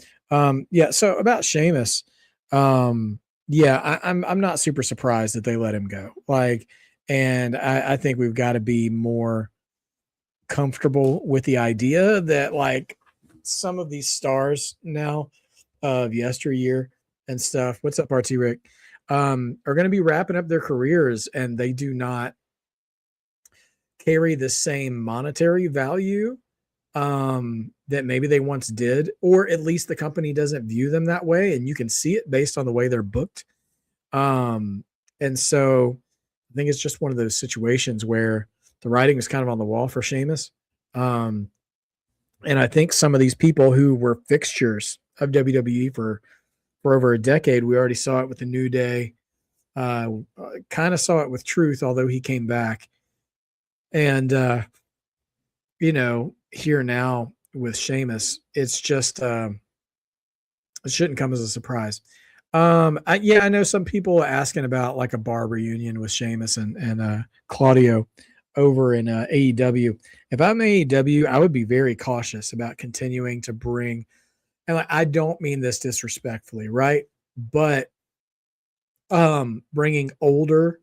yeah. So about Sheamus, yeah, I'm not super surprised that they let him go. And I think we've got to be more comfortable with the idea that some of these stars now of yesteryear and stuff. What's up, RT Rick? Are going to be wrapping up their careers, and they do not carry the same monetary value that maybe they once did, or at least the company doesn't view them that way, and you can see it based on the way they're booked. And so I think it's just one of those situations where the writing is kind of on the wall for Sheamus. And I think some of these people who were fixtures of WWE for over a decade, we already saw it with the New Day, kind of saw it with Truth, although he came back. And, here now with Sheamus, it's just, it shouldn't come as a surprise. I know some people asking about like a bar reunion with Sheamus and Claudio over in AEW. If I'm AEW, I would be very cautious about continuing to bring, and I don't mean this disrespectfully, right? But bringing older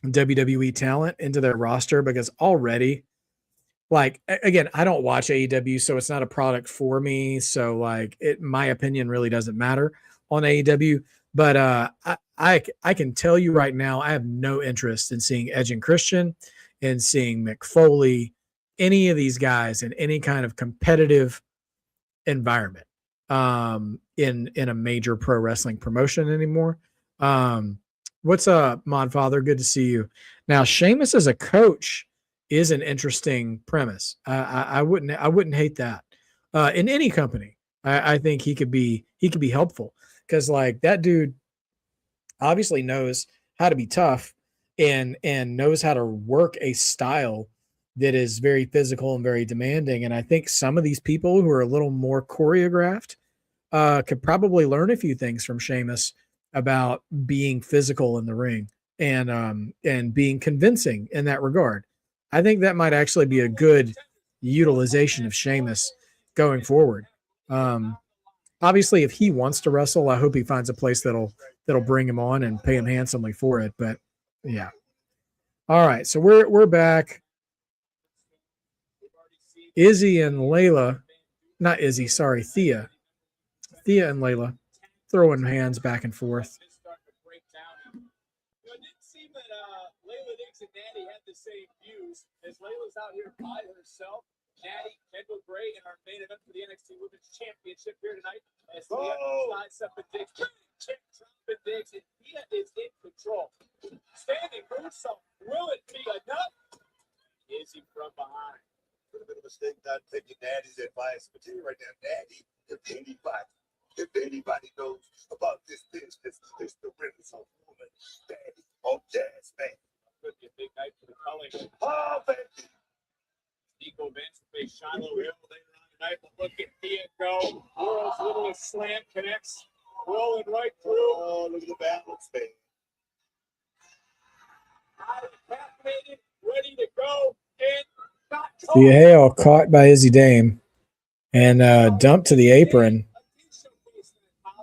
WWE talent into their roster, because already like again, I don't watch AEW, so it's not a product for me. So like my opinion really doesn't matter on AEW. But I can tell you right now, I have no interest in seeing Edge and Christian and seeing Mick Foley, any of these guys in any kind of competitive environment in a major pro wrestling promotion anymore. What's up, Modfather? Good to see you. Now, Sheamus as a coach is an interesting premise. I wouldn't hate that in any company. I think he could be helpful because like that dude obviously knows how to be tough and knows how to work a style that is very physical and very demanding. And I think some of these people who are a little more choreographed could probably learn a few things from Sheamus about being physical in the ring and being convincing in that regard. I think that might actually be a good utilization of Sheamus going forward. Obviously, if he wants to wrestle, I hope he finds a place that'll bring him on and pay him handsomely for it. But yeah. All right, so we're back. Izzy and Layla, not Izzy, sorry, Thea. Thea and Layla throwing hands back and forth. It didn't seem that Layla Diggs and Nattie had the same views as Layla's out here by herself. Nattie, Kendal Gray, and our main event for the NXT Women's Championship here tonight. As Thea slides up and Diggs, and Diggs, and Thea is in control. Standing moonsault, will it be enough? Izzy from behind. A little bit of a mistake not taking Nattie's advice. But tell you right now, Nattie, if anybody knows about this business, it's the Renaissance woman, Nattie. Oh, yes, man. Could be a big night for the Culling. Oh, baby. Niko Vance face Shiloh here later on tonight. But look at Thea go. World's littlest slam connects. Rolling right through. Oh, look at the balance, man. Captivated, ready to go, and not Thea Hale caught by Izzy Dame and dumped to the apron.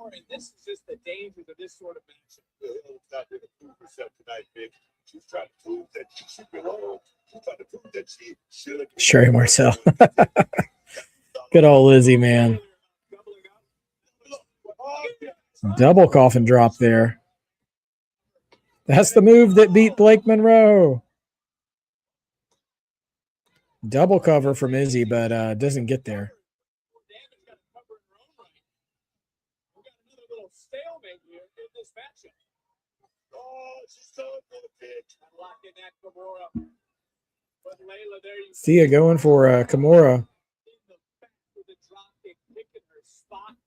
And this is just the dangers of this sort of match. Hale's not going to prove herself tonight, big. She's trying to prove that she belongs. She's trying to prove that she should. Sherry Marcel. Good old Lizzy, man. Double coffin drop there. That's the move that beat Blake Monroe. Double cover from Izzy, but doesn't get there. Stalemate here in this matchup. Oh, she's so good, bitch. Locking that Kimura. But Layla, there you Thea going for Kimura. with the drop kick, picking her spot.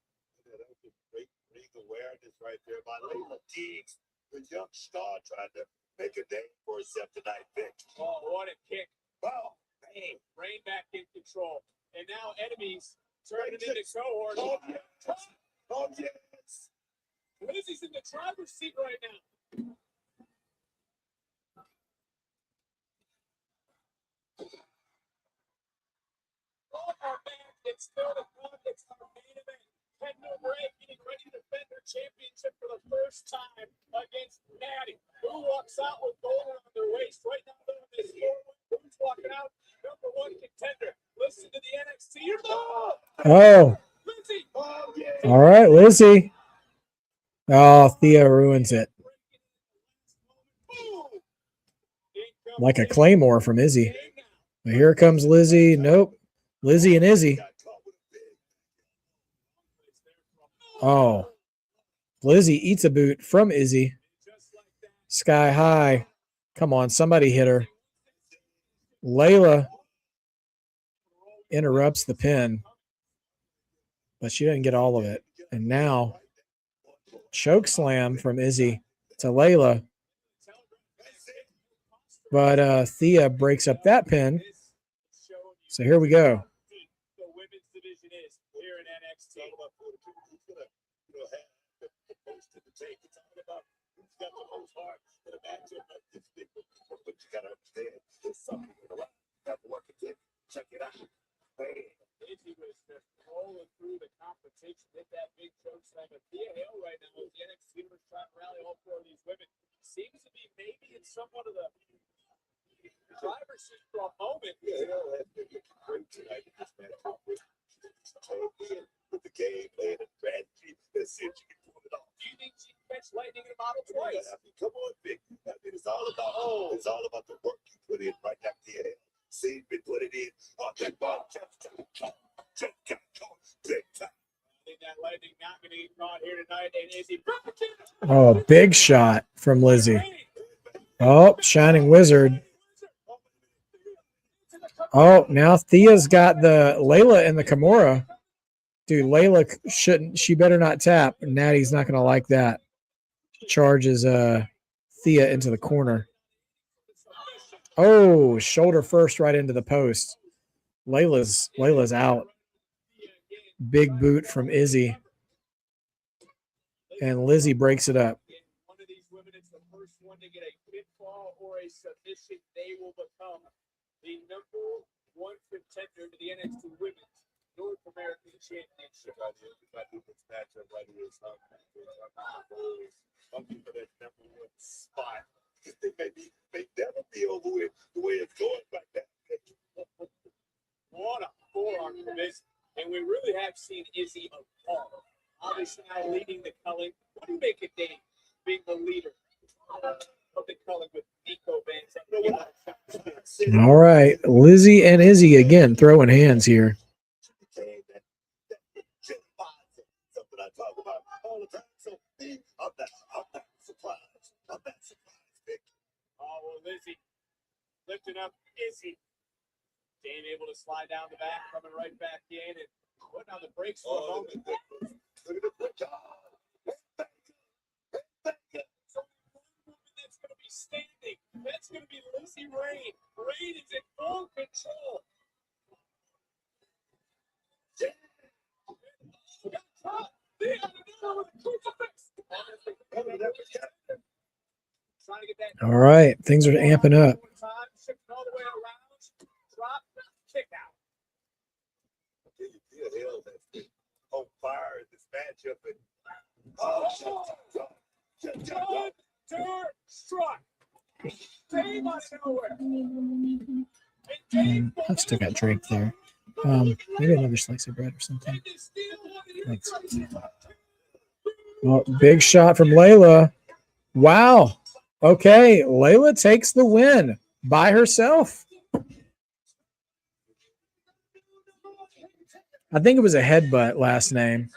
Yeah, that was a great ring awareness right there by Layla Diggs, the young star trying to make a name for herself tonight, bitch. Oh, what a kick. Wow, man. Rain back in control. And now enemies turning into cohorts. Oh, yes. Oh, yes. Lizzy's in the driver's seat right now. Oh, our man, it's still the fun. It's our main event. Kendal Gray getting ready to defend her championship for the first time against Nattie, who walks out with gold around their waist. Right now, they're on this floor. Who's walking out? Number one contender. Listen to the NXT. Oh. Lizzy. Oh, yeah. All right, Lizzy. Oh, Thea ruins it. Like a claymore from Izzy. But here comes Lizzy. Nope. Lizzy and Izzy. Oh. Lizzy eats a boot from Izzy. Sky high. Come on, somebody hit her. Layla interrupts the pin, but she doesn't get all of it. And now, choke slam from Izzy to Layla. But Thea breaks up that pin. So here we go. The women's division is here in NXT. But you gotta understand, there's something in the line. Have to work it. Check it out. Man. Izzy was just rolling through the competition, hit that big choke slam. But Thea Hale right now, with the NXT was trying to rally all four of these women. Seems to be maybe in somewhat of the driver's seat for a moment. Yeah, hell, that's been looking great tonight in this match. With the game plan and strategy, that's it. You can pull it off. Do you think she can catch lightning in a bottle twice? I mean, come on, Vic. I mean, it's all about the work you put in right now. Yeah, see, been put it in. Oh, that ball just got caught big time. I think that lightning not going to get caught here tonight. And Izzy. Oh, big shot from Lizzy. Oh, Shining Wizard. Oh, now Thea's got the Layla and the Kimura. Dude, Layla shouldn't. She better not tap. Nattie's not going to like that. Charges Thea into the corner. Oh, shoulder first right into the post. Layla's out. Big boot from Izzy. And Lizzy breaks it up. One of these women is the first one to get a pinfall or a submission. They will become the number one contender to the NXT Women's North American Championship. I do this matchup right here. I'm for that number one spot. They may never be over with the way it's going right now. What a forearm for this. And we really have seen Izzy appalled. Obviously now leading the culling. What do you make of Dave being the leader of the culling with Niko, Vance? All right. Lizzy and Izzy again throwing hands here. Something I talk about all the time. So I'm not surprised. I'm not surprised, Vic. Oh, well, Lizzy lifting up Izzy. Dame able to slide down the back, coming right back in and putting on the brakes for a moment. Look at the quick job. That's going to be standing. That's going to be Lizzy Rain. Rain is in full control. Got caught. They had to do it with a crucifix. Trying to get that. All right. Things are amping up. Shifting all the way around. Drop, kick out. Hell, that's been on fire in this matchup. And Contender struck. Dave out of nowhere. And Dave I've still got Drake there. Maybe another slice of bread or something. Thanks. Oh, big shot from Layla. Wow. Okay, Layla takes the win by herself. I think it was a headbutt last name.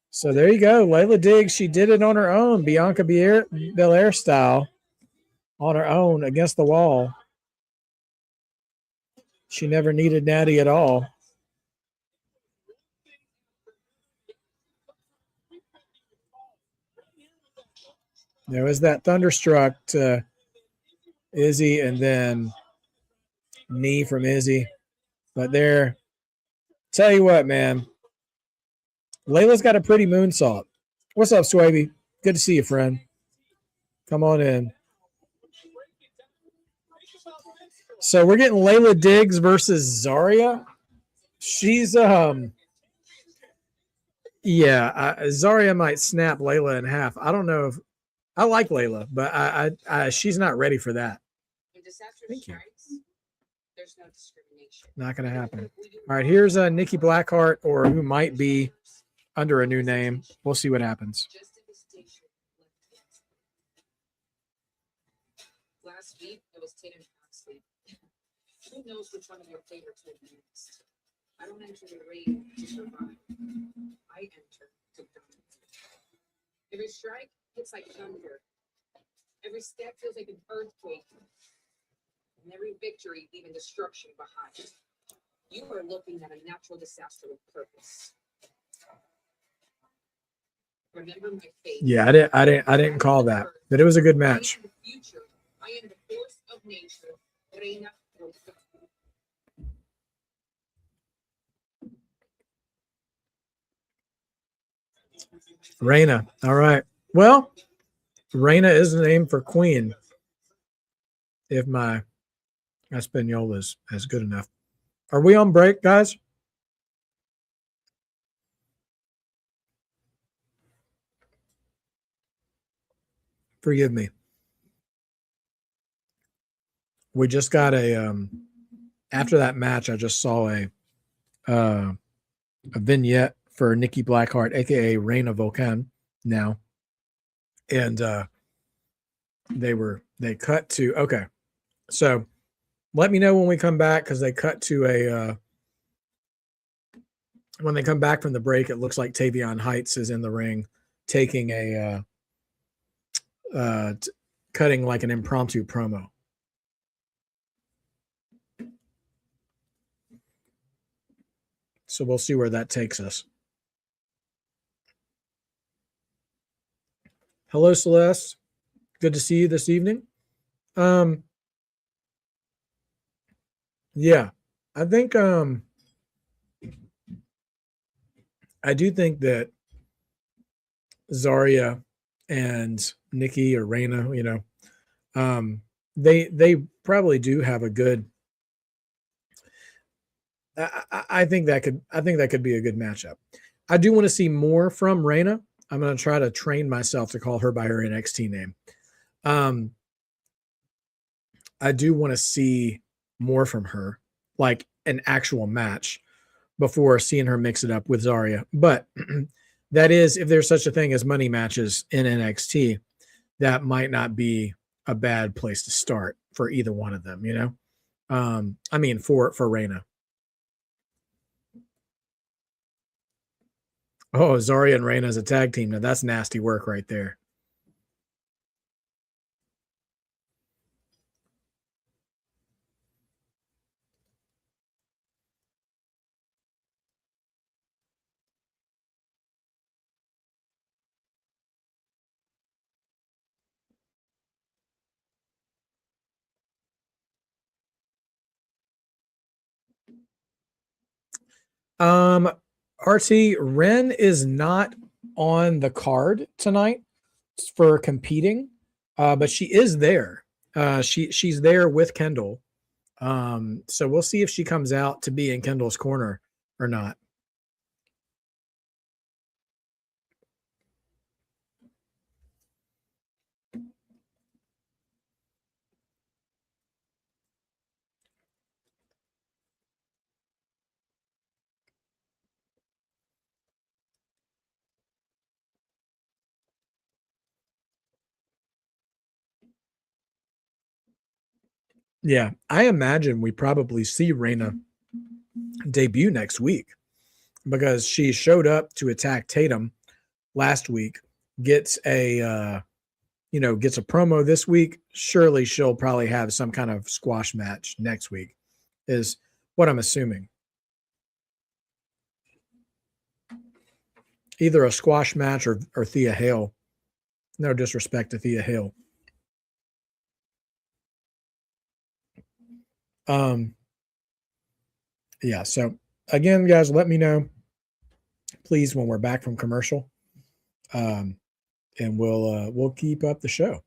So there you go. Layla Diggs, she did it on her own. Bianca Belair style. On her own against the wall. She never needed Nattie at all. There was that thunderstruck to Izzy and then knee from Izzy. But there, tell you what, man. Layla's got a pretty moonsault. What's up, Swaby? Good to see you, friend. Come on in. So we're getting Layla Diggs versus Zarya. She's Zarya might snap Layla in half. I don't know if I like Layla, but I she's not ready for that. Thank you. There's no discrimination. Not going to happen. All right, here's Nikki Blackheart, or who might be under a new name. We'll see what happens. Last week, it was Tatum Darkstate. Who knows which one of your favorites will be next? I don't enter the ring to survive. I enter to dominate. Every strike hits like thunder. Every step feels like an earthquake. And every victory leaving destruction behind. You are looking at a natural disaster with purpose. Remember my face. Yeah, I didn't call that, but it was a good match. I am the future. I am the force of nature. Reina Rosa. Reina. All right. Well, Reina is the name for queen. If my Espanol is good enough. Are we on break, guys? Forgive me. we just got a after that match, I just saw a vignette for Nikki Blackheart, aka Reina Volcan now. And they cut to okay. So let me know when we come back, because they cut to a when they come back from the break, it looks like Tavion Heights is in the ring taking a cutting like an impromptu promo. So we'll see where that takes us. Hello, Celeste. Good to see you this evening. Yeah, I think I do think that Zarya and Nikki or Reina, they probably do have a good. I think that could be a good matchup. I do want to see more from Reina. I'm going to try to train myself to call her by her NXT name. I do want to see more from her, like an actual match, before seeing her mix it up with Zarya. But that is, if there's such a thing as money matches in NXT, that might not be a bad place to start for either one of them, I mean, for Reina. Oh, Zarya and Reina as a tag team. Now that's nasty work right there. RT, Ren is not on the card tonight for competing, but she is there. She's there with Kendal. So we'll see if she comes out to be in Kendall's corner or not. Yeah, I imagine we probably see Reina debut next week, because she showed up to attack Tatum last week, gets a gets a promo this week. Surely she'll probably have some kind of squash match next week, is what I'm assuming. Either a squash match or Thea Hale. No disrespect to Thea Hale. Yeah, so again, guys, let me know, please, when we're back from commercial. And we'll keep up the show.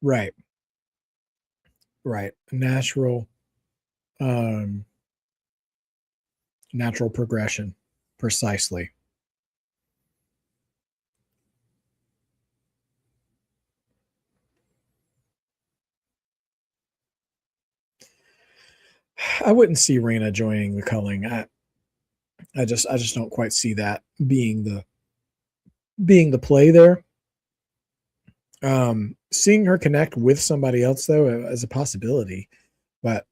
Right. Natural progression. Precisely. I wouldn't see Reina joining the culling. I just don't quite see that being the play there. Seeing her connect with somebody else, though, is a possibility, but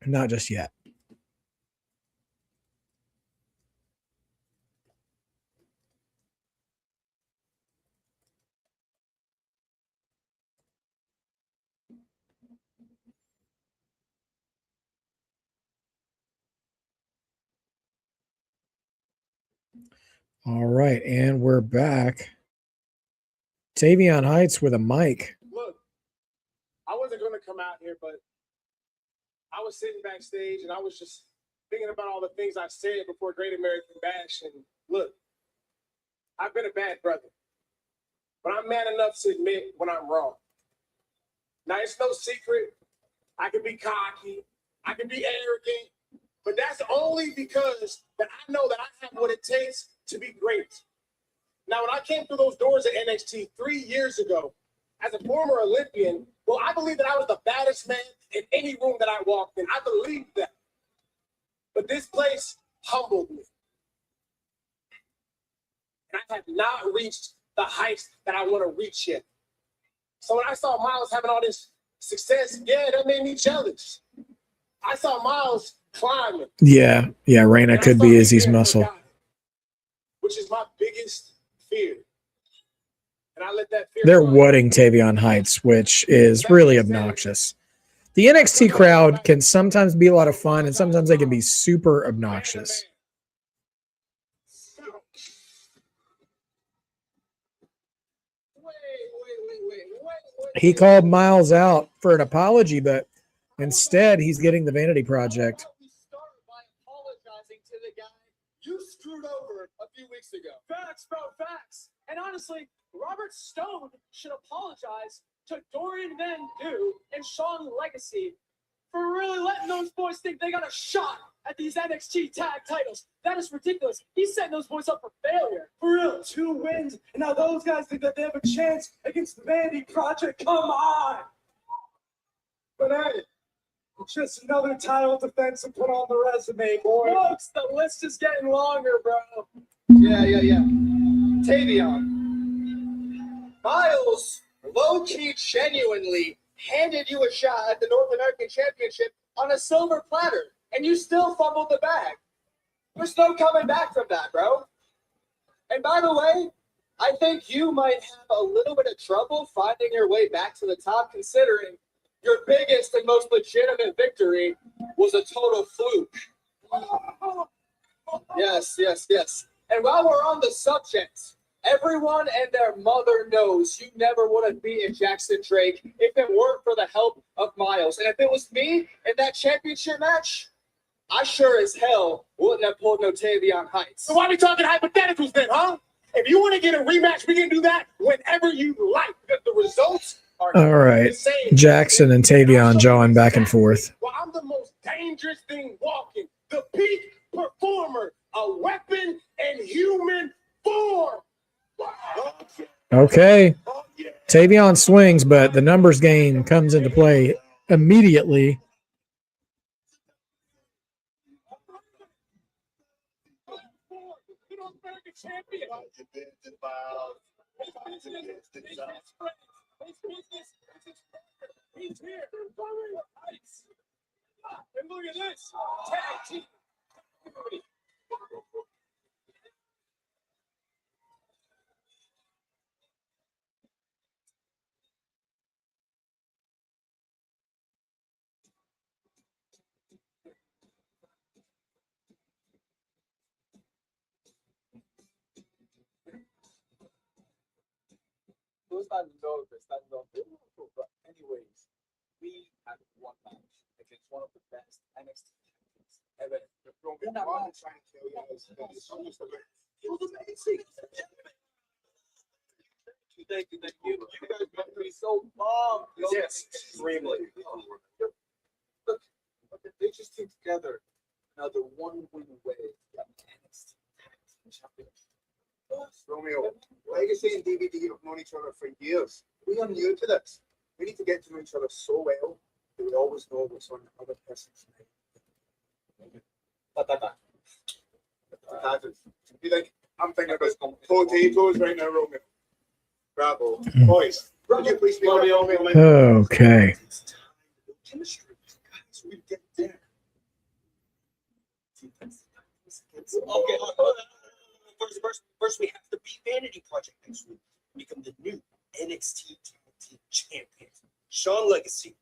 not just yet. All right, and we're back. Tavion Heights with a mic. Look, I wasn't going to come out here, but I was sitting backstage and I was just thinking about all the things I said before Great American Bash. And look, I've been a bad brother, but I'm man enough to admit when I'm wrong. Now, it's no secret. I can be cocky. I can be arrogant. But that's only because that I know that I have what it takes to be great. Now, when I came through those doors at NXT 3 years ago, as a former Olympian, well, I believe that I was the baddest man in any room that I walked in. I believed that. But this place humbled me. And I have not reached the heights that I want to reach yet. So when I saw Miles having all this success, yeah, that made me jealous. I saw Miles climbing. Yeah, Reina could be Izzy's muscle. Which is my biggest fear. And I let that fear. They're whatting Tavion Heights, which is really obnoxious. The NXT crowd can sometimes be a lot of fun, and sometimes they can be super obnoxious. He called Miles out for an apology, but instead he's getting the Vanity Project. We start by apologizing to the guy you screwed over a few weeks ago. Facts, bro, facts. And honestly, Robert Stone should apologize to Dorian Van Do and Sean Legacy for really letting those boys think they got a shot at these NXT tag titles. That is ridiculous. He's setting those boys up for failure. For real, 2 wins, and now those guys think that they have a chance against the Vanity Project. Come on. But hey, just another title defense to put on the resume, boy. Folks, the list is getting longer, bro. Yeah. Tavion. Miles, low-key, genuinely handed you a shot at the North American Championship on a silver platter, and you still fumbled the bag. There's no coming back from that, bro. And by the way, I think you might have a little bit of trouble finding your way back to the top, considering your biggest and most legitimate victory was a total fluke. Yes. And while we're on the subject, everyone and their mother knows you never would have beaten Jackson Drake if it weren't for the help of Miles. And if it was me in that championship match, I sure as hell wouldn't have pulled no Tavion Heights. So why are we talking hypotheticals then, huh? If you want to get a rematch, we can do that whenever you like, because the results are All right, insane. Jackson and Tavion jawing back and forth. Well, I'm the most dangerous thing walking, the peak performer, a weapon in human form. Okay, Tavion swings, but the numbers game comes into play immediately. Champion. He's here. And look at this. Tag team. Those that know this, that know this. But anyways, we had one match against one of the best NXT champions ever. We're not trying to kill you. It was amazing. Thank you. You guys made me so pumped. Yes, extremely. Look, they just came together. Now they're one win away from NXT championship. Romeo, Legacy and DVD have known each other for years. We are new to this. We need to get to know each other so well that we always know what's on the other person's mind. You think I'm thinking about potatoes right now, Romeo? Bravo. Boys, would you please be Okay. chemistry? Guys, we get there. Okay, first we have to beat Vanity Project next week. Become the new NXT Tag Team Champions. Sean Legacy.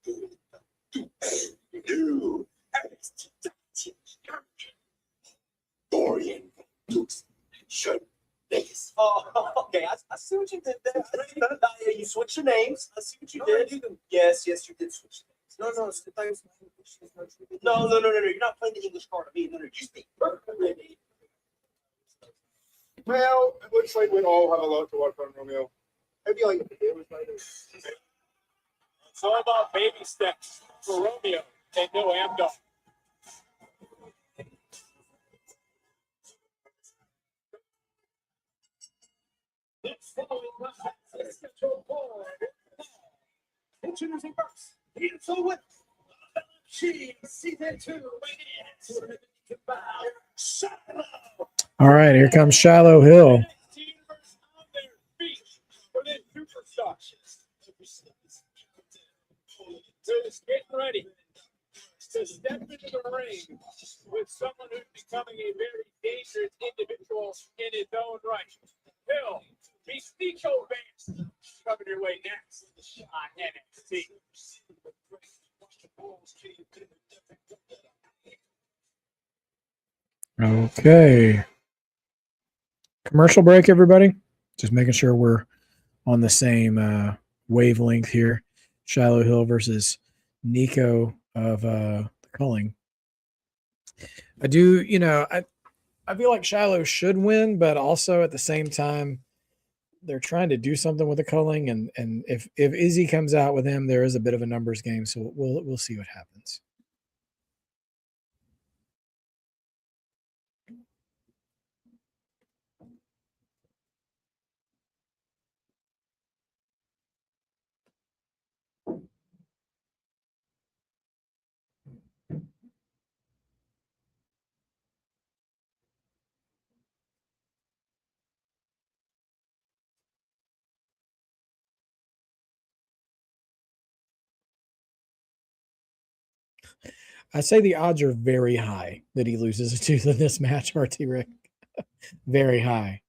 New NXT Tag Team Champion. Dorian. Sean Legacy. Oh, okay. I see what you did there. You switched your names. I see what you did. Yes, you did switch names. No, thanks. No. You're not playing the English card. I mean, no. You speak perfectly. Well, it looks like we all have a lot to work on, Romeo. How do you like the game, It's all about baby steps for Romeo and no Amdol. Introducing first, it's a whip. She season 2. Shiloh. All right, here comes Shiloh Hill. Who's getting ready to step into the ring with someone who's becoming a very dangerous individual in his own right. Hill meets Niko Vance coming your way next on NXT. Okay. Commercial break, everybody. Just making sure we're on the same wavelength here. Shiloh Hill versus Niko of the Culling. I do, I feel like Shiloh should win, but also at the same time, they're trying to do something with the Culling, and if Izzy comes out with him, there is a bit of a numbers game, so we'll see what happens. I say the odds are very high that he loses a tooth in this match, RT Rick. Very high.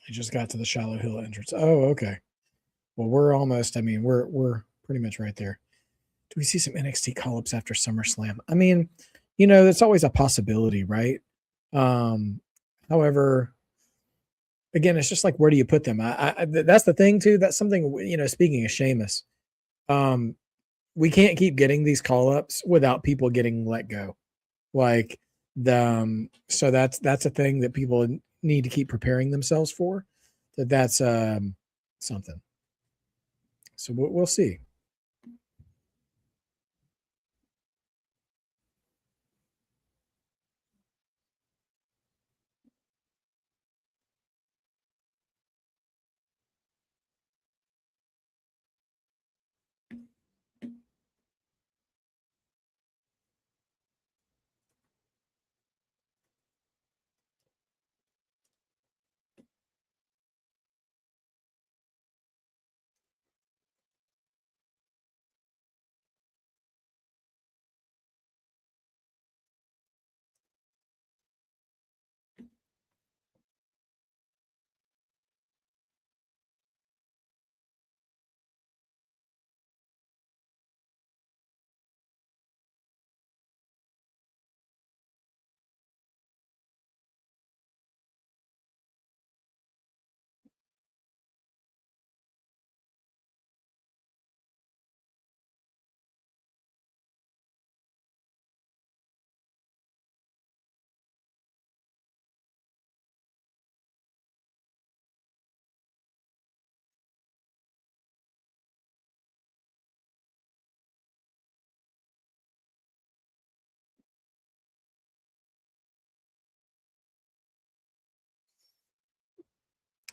I just got to the Shiloh Hill entrance. Oh, okay. Well, we're almost. I mean, we're pretty much right there. Do we see some NXT call-ups after SummerSlam? I mean, that's always a possibility, right? However, again, it's just like, where do you put them? That's the thing too. That's something, speaking of Sheamus, we can't keep getting these call-ups without people getting let go. Like so that's a thing that people need to keep preparing themselves for. That's something. So we'll see.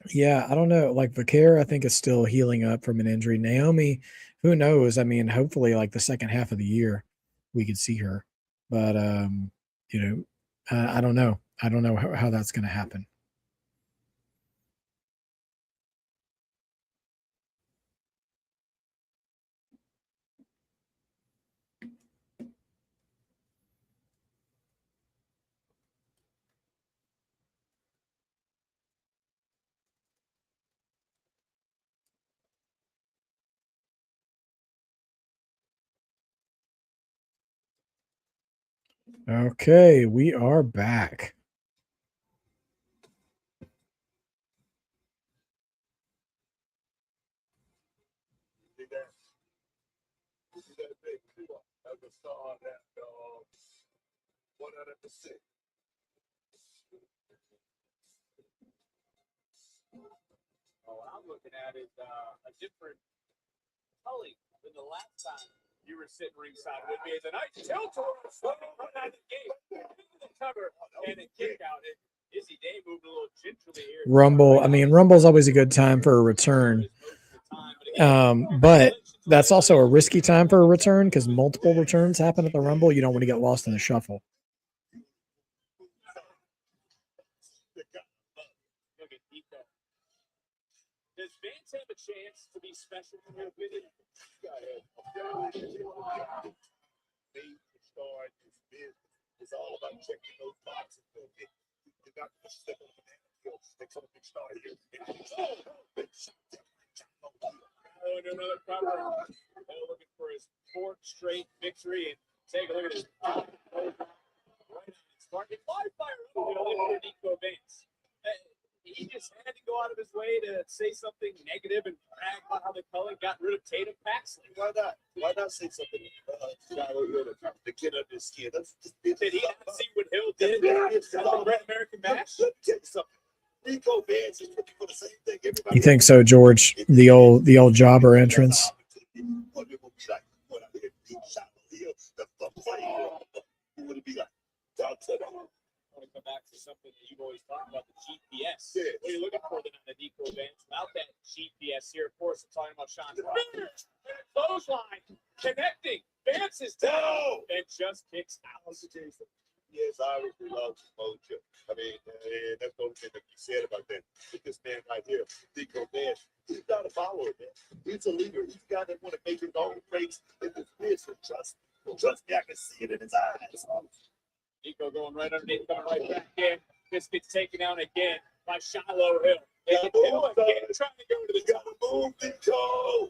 Yeah, I don't know. Like Vaquer, I think is still healing up from an injury. Naomi, who knows? I mean, hopefully, like the second half of the year, we could see her. But you know, I don't know. I don't know how that's going to happen. Okay, we are back. See that? See that big I just saw that 100%. What I'm looking at is a different Tully than the last time you were sitting ringside with me. It's a nice tilt towards run out of the gate, into the cover, and a kick out. And Izzy Day moved a little gingerly here. Rumble. I mean, Rumble's always a good time for a return. But that's also a risky time for a return because multiple returns happen at the Rumble. You don't want to get lost in the shuffle. Look at Niko. Does Vance have a chance to be special in your opinion? Go ahead. Being the star in this business is all about checking those boxes. You're not going to step on the banana next to the big star here. Oh, and another cover. Looking for his fourth straight victory. And take a look at his right on his target. Wildfire for Niko Vance. He just had to go out of his way to say something negative and brag about how the Cullen got rid of Tatum Paxley. Why not? Why not say something? Shiloh, the kid under his skin. Did he not see what Hill did on the Great American Bash? Let me tell you something. Niko Vance is looking for the same thing. Everybody You think so, George? The old jobber entrance. What it would be like? What I did, Shiloh Hill, the flame. What would it be like? Darkstate. I want to come back to something that you've always talked about, the GPS. Yeah. What are you looking for tonight, Niko Vance? Without that GPS here, of course, I'm talking about Sean Roberts. Clothesline, connecting. Vance is down and just kicks out. Yes, I obviously love mojo. I mean, that's the only thing that you said about that. This man right here, Niko Vance, he's not a follower, man. He's a leader. He's a guy that want to make his own place in this business. Trust me, I can see it in his eyes. Niko going right underneath, coming right back in. This gets taken out again by Shiloh Hill. And Hill again trying to go to the top. Move, Niko.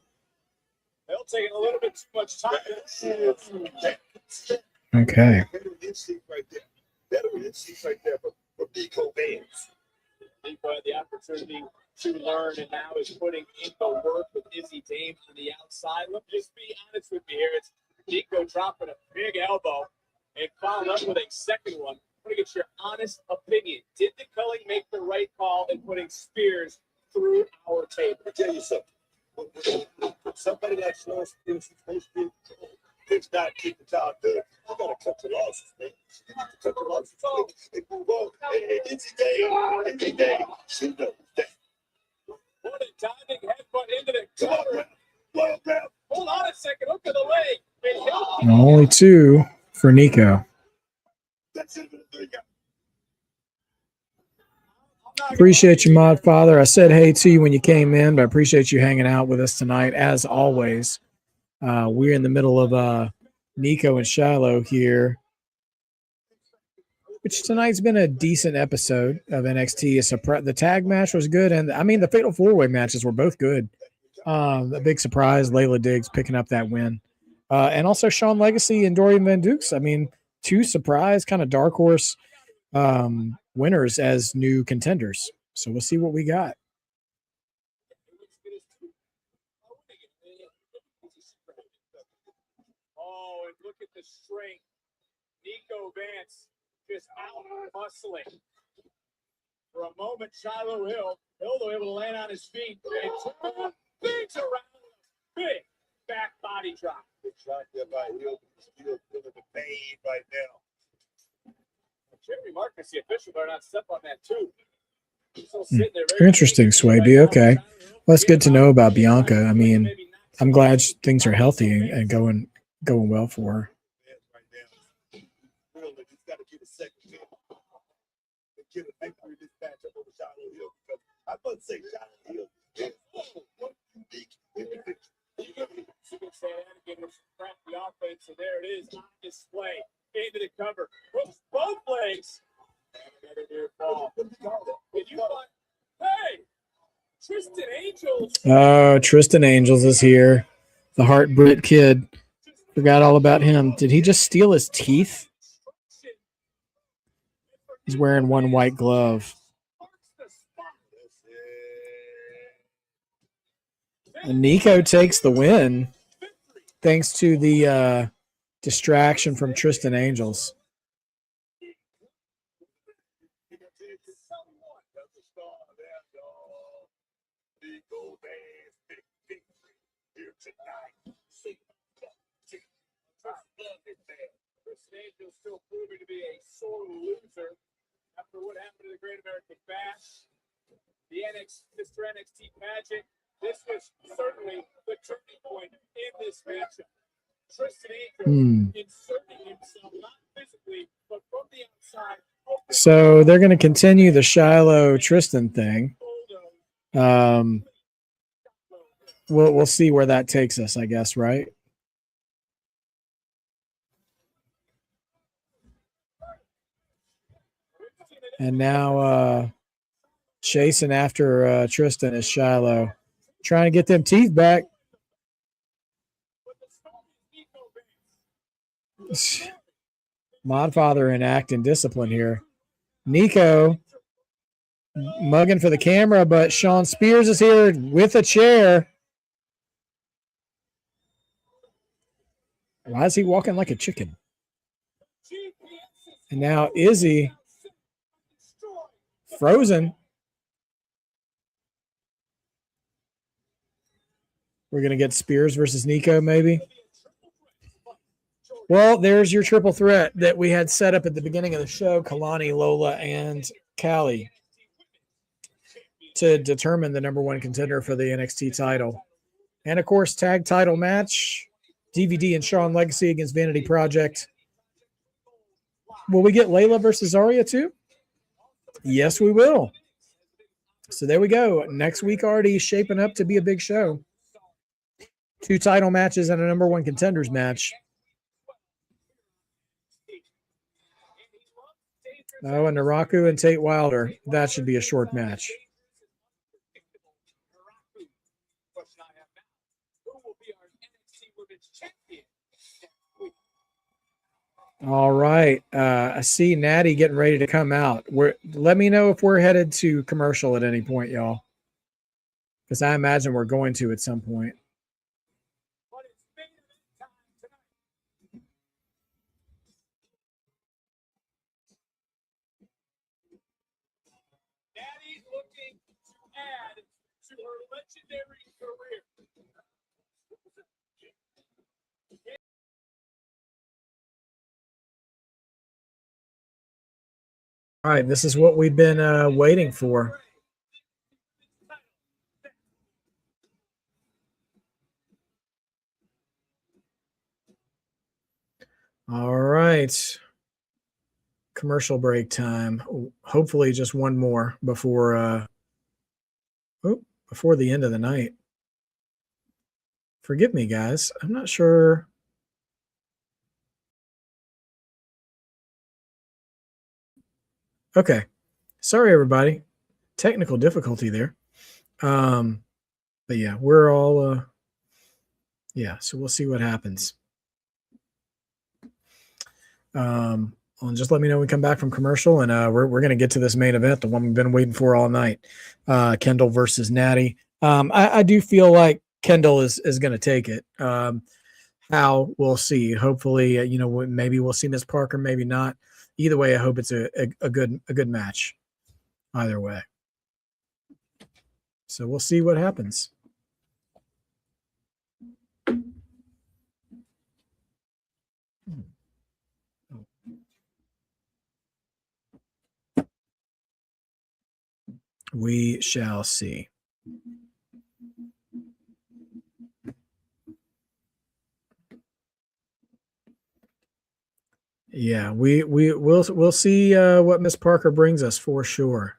Hill taking a little bit too much time. Okay. Better instinct right there. Better instinct right there from Niko Vance. Niko had the opportunity to learn and now is putting in the work with Izzy Dame on the outside. Let me just be honest with you here. It's Niko dropping a big elbow and followed up with a second one. I want to get your honest opinion. Did the Culling make the right call in putting Spears through our table? I'll tell you something. Somebody that shows things supposed to be it's not keep the job done. You gotta cut the losses, man. You need to cut the losses and move on. Hey, Izzy Day. She knows that. What a diving headbutt into the cover. Hold on a second. Look at the leg. Only two for Niko. That's it. Appreciate you, Mod Father. I said hey to you when you came in, but I appreciate you hanging out with us tonight, as always. We're in the middle of Niko and Shiloh here, which tonight's been a decent episode of NXT. The tag match was good, and I mean the Fatal 4-Way matches were both good. A big surprise, Layla Diggs picking up that win. And also Sean Legacy and Dorian Van Dukes. I mean, two surprise kind of dark horse winners as new contenders. So we'll see what we got. Oh, and look at the strength. Niko Vance just out muscling. For a moment, Shiloh Hill though able to land on his feet and turn things around. Big back body drop. Good shot there by Hill. Still feeling the pain right now. Jeremy Marcus, the official, better not step on that too. Interesting, Swaby. Okay. Well, that's good to know about Bianca. I mean, I'm glad things are healthy and going well for her. Right now, really, just got to get a second chance to get a victory in this matchup over Shiloh Hill, because I must say Shiloh Hill is one unique individual. The offense, and there it is on display. Into the cover. Hooks both legs. And another near fall. And you thought, hey, Tristan Angels. Oh, Tristan Angels is here. The Heart Brit kid. Forgot all about him. Did he just steal his teeth? He's wearing one white glove. And Niko takes the win thanks to the distraction from Tristan Angels. Angels still proving to be a sore loser after what happened to the Great American Bash, the Mr. NXT pageant. This was certainly the turning point in this matchup. Tristan Angels inserting himself not physically but from the outside. So they're going to continue the Shiloh Tristan thing. We'll see where that takes us, I guess, right? And now chasing after Tristan is Shiloh, trying to get them teeth back. Modfather enacting discipline here. Niko mugging for the camera, but Sean Spears is here with a chair. Why is he walking like a chicken? And now Izzy frozen. We're going to get Spears versus Niko, maybe. Well, there's your triple threat that we had set up at the beginning of the show, Kalani, Lola, and Callie, to determine the number one contender for the NXT title. And, of course, tag title match, DVD and Shawn Legacy against Vanity Project. Will we get Layla versus Arya too? Yes, we will. So there we go. Next week already shaping up to be a big show. 2 title matches and a number one contenders match. Oh, and Naraku and Tate Wilder. That should be a short match. All right. I see Nattie getting ready to come out. Let me know if we're headed to commercial at any point, y'all. Because I imagine we're going to at some point. Nattie looking to add to her legendary career. All right, this is what we've been waiting for. All right. Commercial break time. Hopefully just one more before the end of the night. Forgive me, guys. I'm not sure. Okay. Sorry, everybody. Technical difficulty there. But yeah, we're all so we'll see what happens. And just let me know when we come back from commercial, and we're gonna get to this main event, the one we've been waiting for all night. Kendal versus Nattie. I do feel like Kendal is gonna take it. How we'll see. Hopefully, maybe we'll see Miss Parker, maybe not. Either way, I hope it's a good match. Either way. So we'll see what happens. We shall see. Yeah, we'll see what Miss Parker brings us for sure.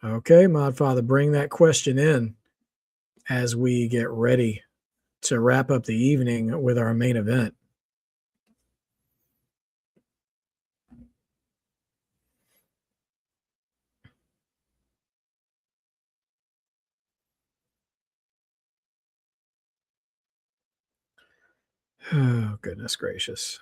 Okay, Modfather, bring that question in as we get ready to wrap up the evening with our main event. Oh, goodness gracious.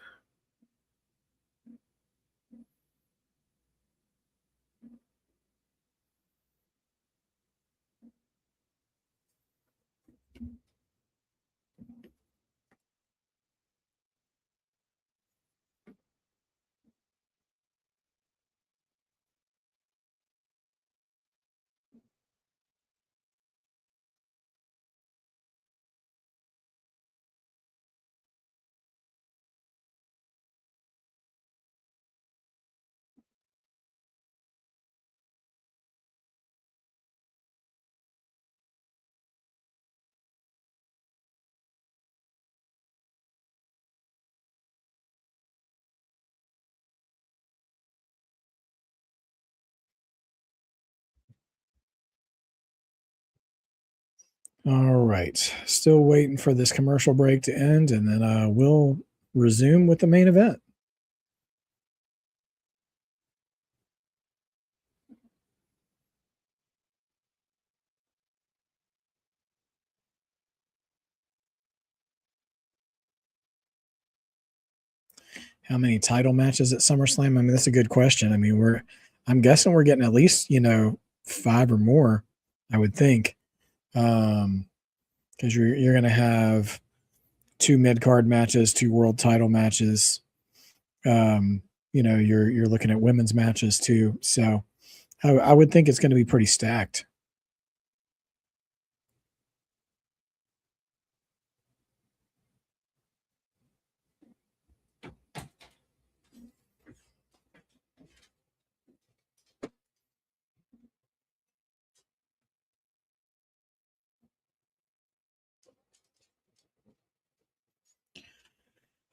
All right. Still waiting for this commercial break to end, and then we'll resume with the main event. How many title matches at SummerSlam? I mean, that's a good question. I mean, I'm guessing we're getting at least, 5 or more, I would think. Because you're going to have 2 mid-card matches, 2 world title matches. You're looking at women's matches too. So I would think it's going to be pretty stacked.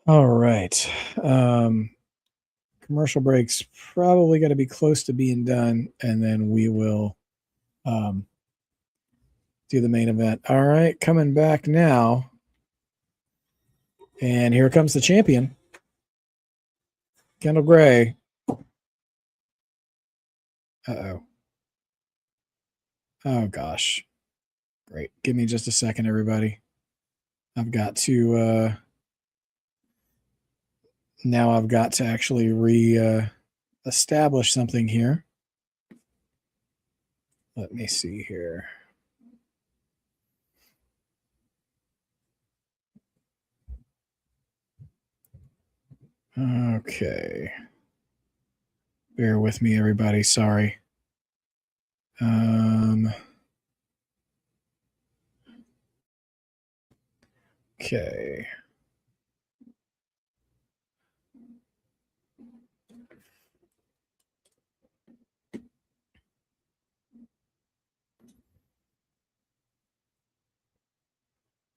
All right. Commercial break's probably going to be close to being done, and then we will do the main event. All right, coming back now. And here comes the champion, Kendal Gray. Uh-oh. Oh, gosh. Great. Give me just a second, everybody. I've got to... now I've got to actually establish something here. Let me see here. Okay. Bear with me, everybody. Sorry. Okay.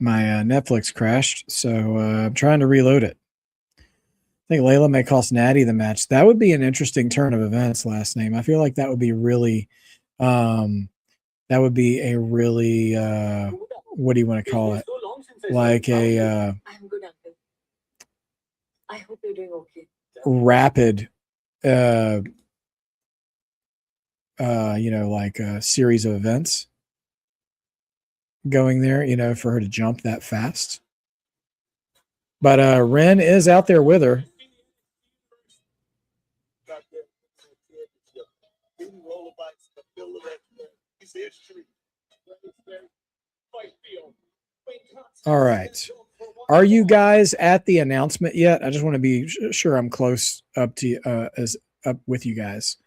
My Netflix crashed, so I'm trying to reload it. I think Layla may cost Nattie the match. That would be an interesting turn of events. Last name. I feel like that would be really, that would be a really, what do you want to call it? Like a I'm good, Uncle. I hope you're doing okay. rapid, like a series of events going there, for her to jump that fast. But Ren is out there with her. All right. Are you guys at the announcement yet? I just want to be sure I'm close up to up with you guys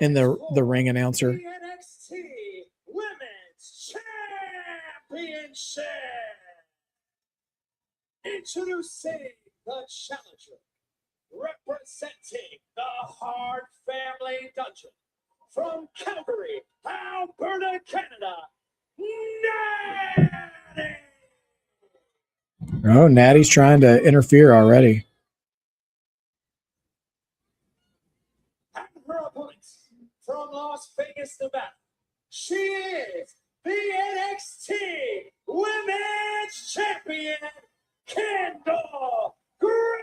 in the ring announcer. Attention! Introducing the challenger, representing the Hard Family Dungeon, from Calgary, Alberta, Canada, Nattie! Oh, Nattie's trying to interfere already. And her opponent, from Las Vegas, Nevada, she is the NXT Women's Champion, Kendal Gray.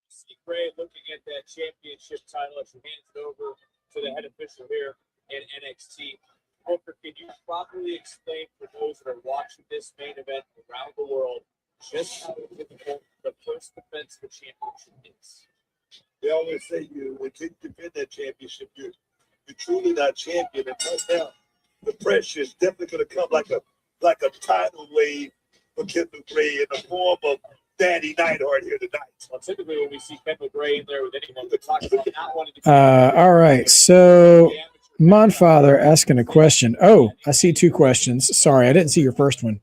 See Gray looking at that championship title as she hands it over to the head official here in NXT. Booker, can you properly explain for those that are watching this main event around the world just how difficult the first defense of the championship is? They always say when you defend that championship, you're truly not champion. And right now, the pressure is definitely going to come like a tidal wave for Kendal Gray in the form of Daddy Neidhart here tonight. Well, typically when we see Kendal Gray in there with anyone, we talk about not wanting to. All right, so Modfather asking a question. Oh, I see two questions. Sorry, I didn't see your first one.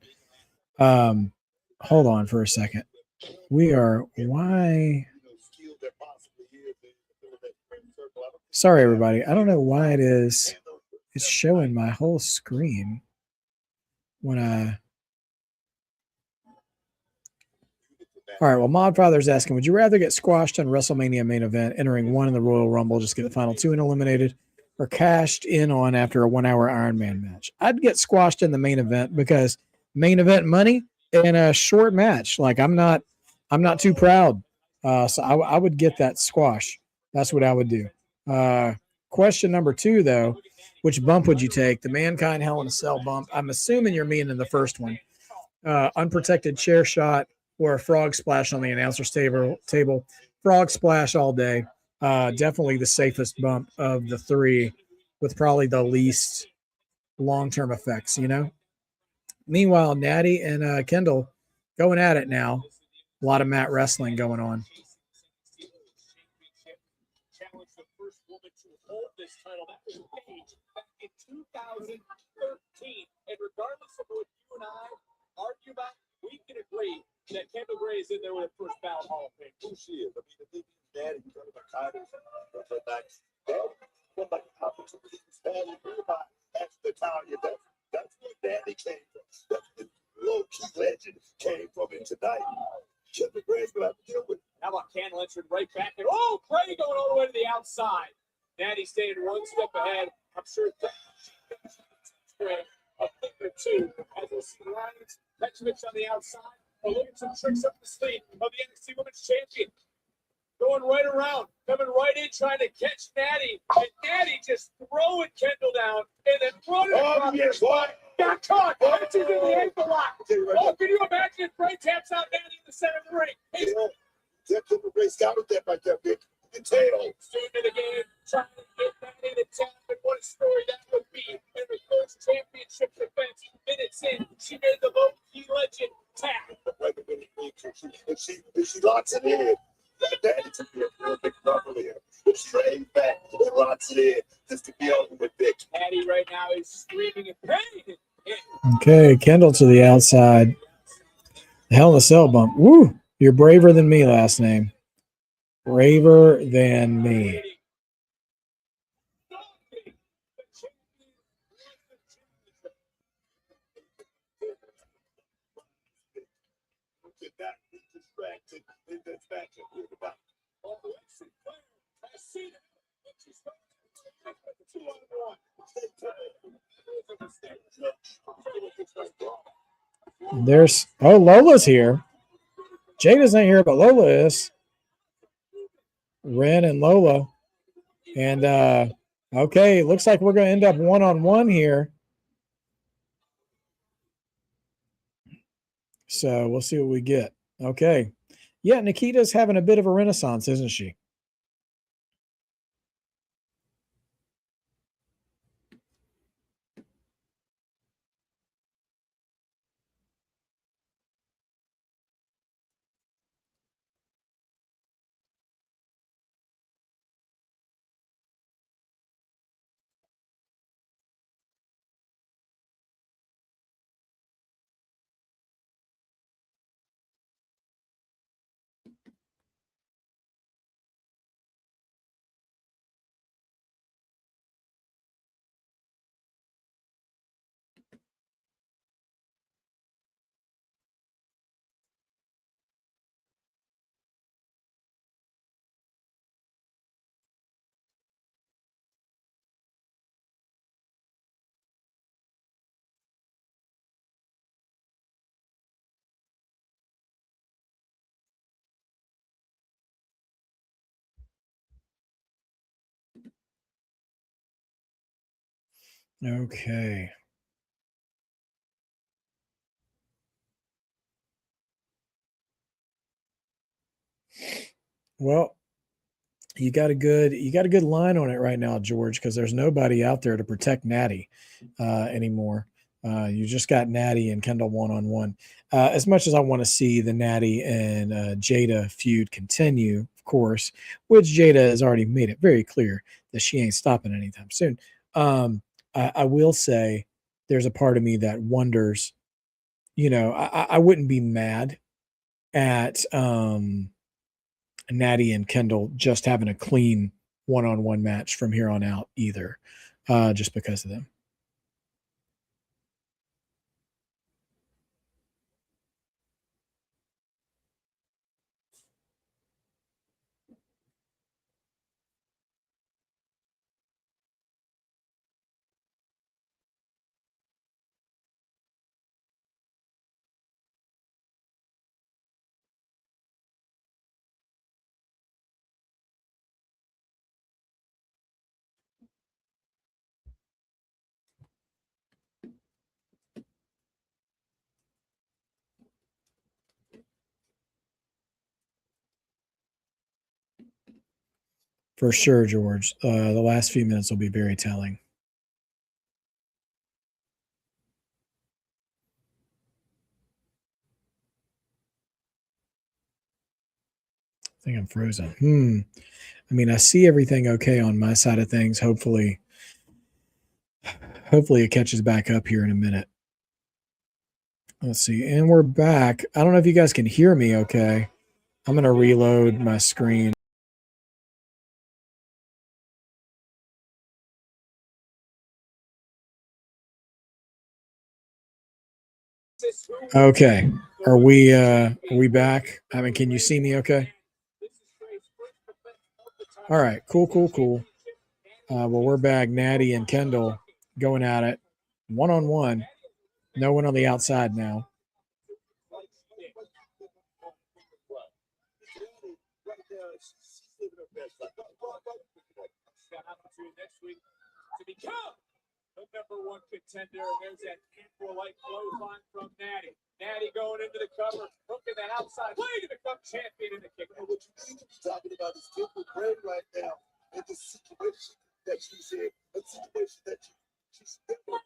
Hold on for a second. Why? Sorry, everybody. I don't know why it's showing my whole screen when I. All right, well, Modfather's asking, would you rather get squashed in WrestleMania main event, entering one in the Royal Rumble, just get the final two and eliminated, or cashed in on after a 1 hour Iron Man match? I'd get squashed in the main event because main event money in a short match. Like I'm not too proud. So I would get that squash. That's what I would do. Question number 2, though, which bump would you take? The Mankind Hell in a Cell bump. I'm assuming you're meaning the first one. Unprotected chair shot or a frog splash on the announcer's table. Frog splash all day. Definitely the safest bump of the 3 with probably the least long-term effects, Meanwhile, Nattie and Kendal going at it now. A lot of mat wrestling going on. Challenged the first woman to hold this title. That was Paige back in 2013. And regardless of what you and I argue about, we can agree that Kendal Gray is in there with a first ballot Hall of Fame. Who she is? I mean, the thing is, Daddy, you talking about titles, but like, what like opportunities Daddy realized that's the Italian. That's where Daddy came from. That's the low key legend came from it tonight. Kendal Gray's gonna have to deal with. How about Candle entering right back? And Gray going all the way to the outside. Nattie staying one step ahead. I'm sure Gray a thing or two as a slides. Petrovic on the outside. Oh, look at some tricks up the sleeve of the NXT Women's Champion. Going right around, coming right in, trying to catch Nattie. And Nattie just throwing Kendal down and then running across. Yes, what? Got caught. She's in the ankle lock. Can you imagine if Gray taps out Nattie in the center of the ring? Kendal Gray scouted that right there, big detail. Student of the game, trying to get Nattie the tap, and what a story that would be. In her first championship defense, minutes in, she made the low-key legend tap. And she locks it in. Daddy took me a real big trouble here. Straight back, and locks it in. This could be over with Vic. Nattie right now is screaming in pain. Okay, Kendal to the outside. Hell in a Cell bump. Woo! You're braver than me, last name. Braver than me. In this matchup. There's Lola's here. Jada's not here, but Lola is. Ren and Lola. And okay, looks like we're gonna end up one-on-one here. So we'll see what we get. Okay. Yeah, Nikita's having a bit of a renaissance, isn't she? Okay. Well, you got a good line on it right now, George, because there's nobody out there to protect Nattie anymore. You just got Nattie and Kendal one-on-one. As much as I want to see the Nattie and Jada feud continue, of course, which Jada has already made it very clear that she ain't stopping anytime soon. I will say there's a part of me that wonders, I wouldn't be mad at Nattie and Kendal just having a clean one-on-one match from here on out either, just because of them. For sure, George. The last few minutes will be very telling. I think I'm frozen. I mean, I see everything okay on my side of things. Hopefully it catches back up here in a minute. Let's see. And we're back. I don't know if you guys can hear me okay. I'm going to reload my screen. Okay. Are we back? I mean, can you see me okay? All right. Cool. Well, we're back. Nattie and Kendal going at it one-on-one. No one on the outside now. Next week to become the #1 contender. And there's that April-like clothesline from Nattie. Nattie going into the cover, hooking the outside, way to become champion in the kick. And what you need to be talking about is April Gray right now in the situation that she's in, a situation that she's never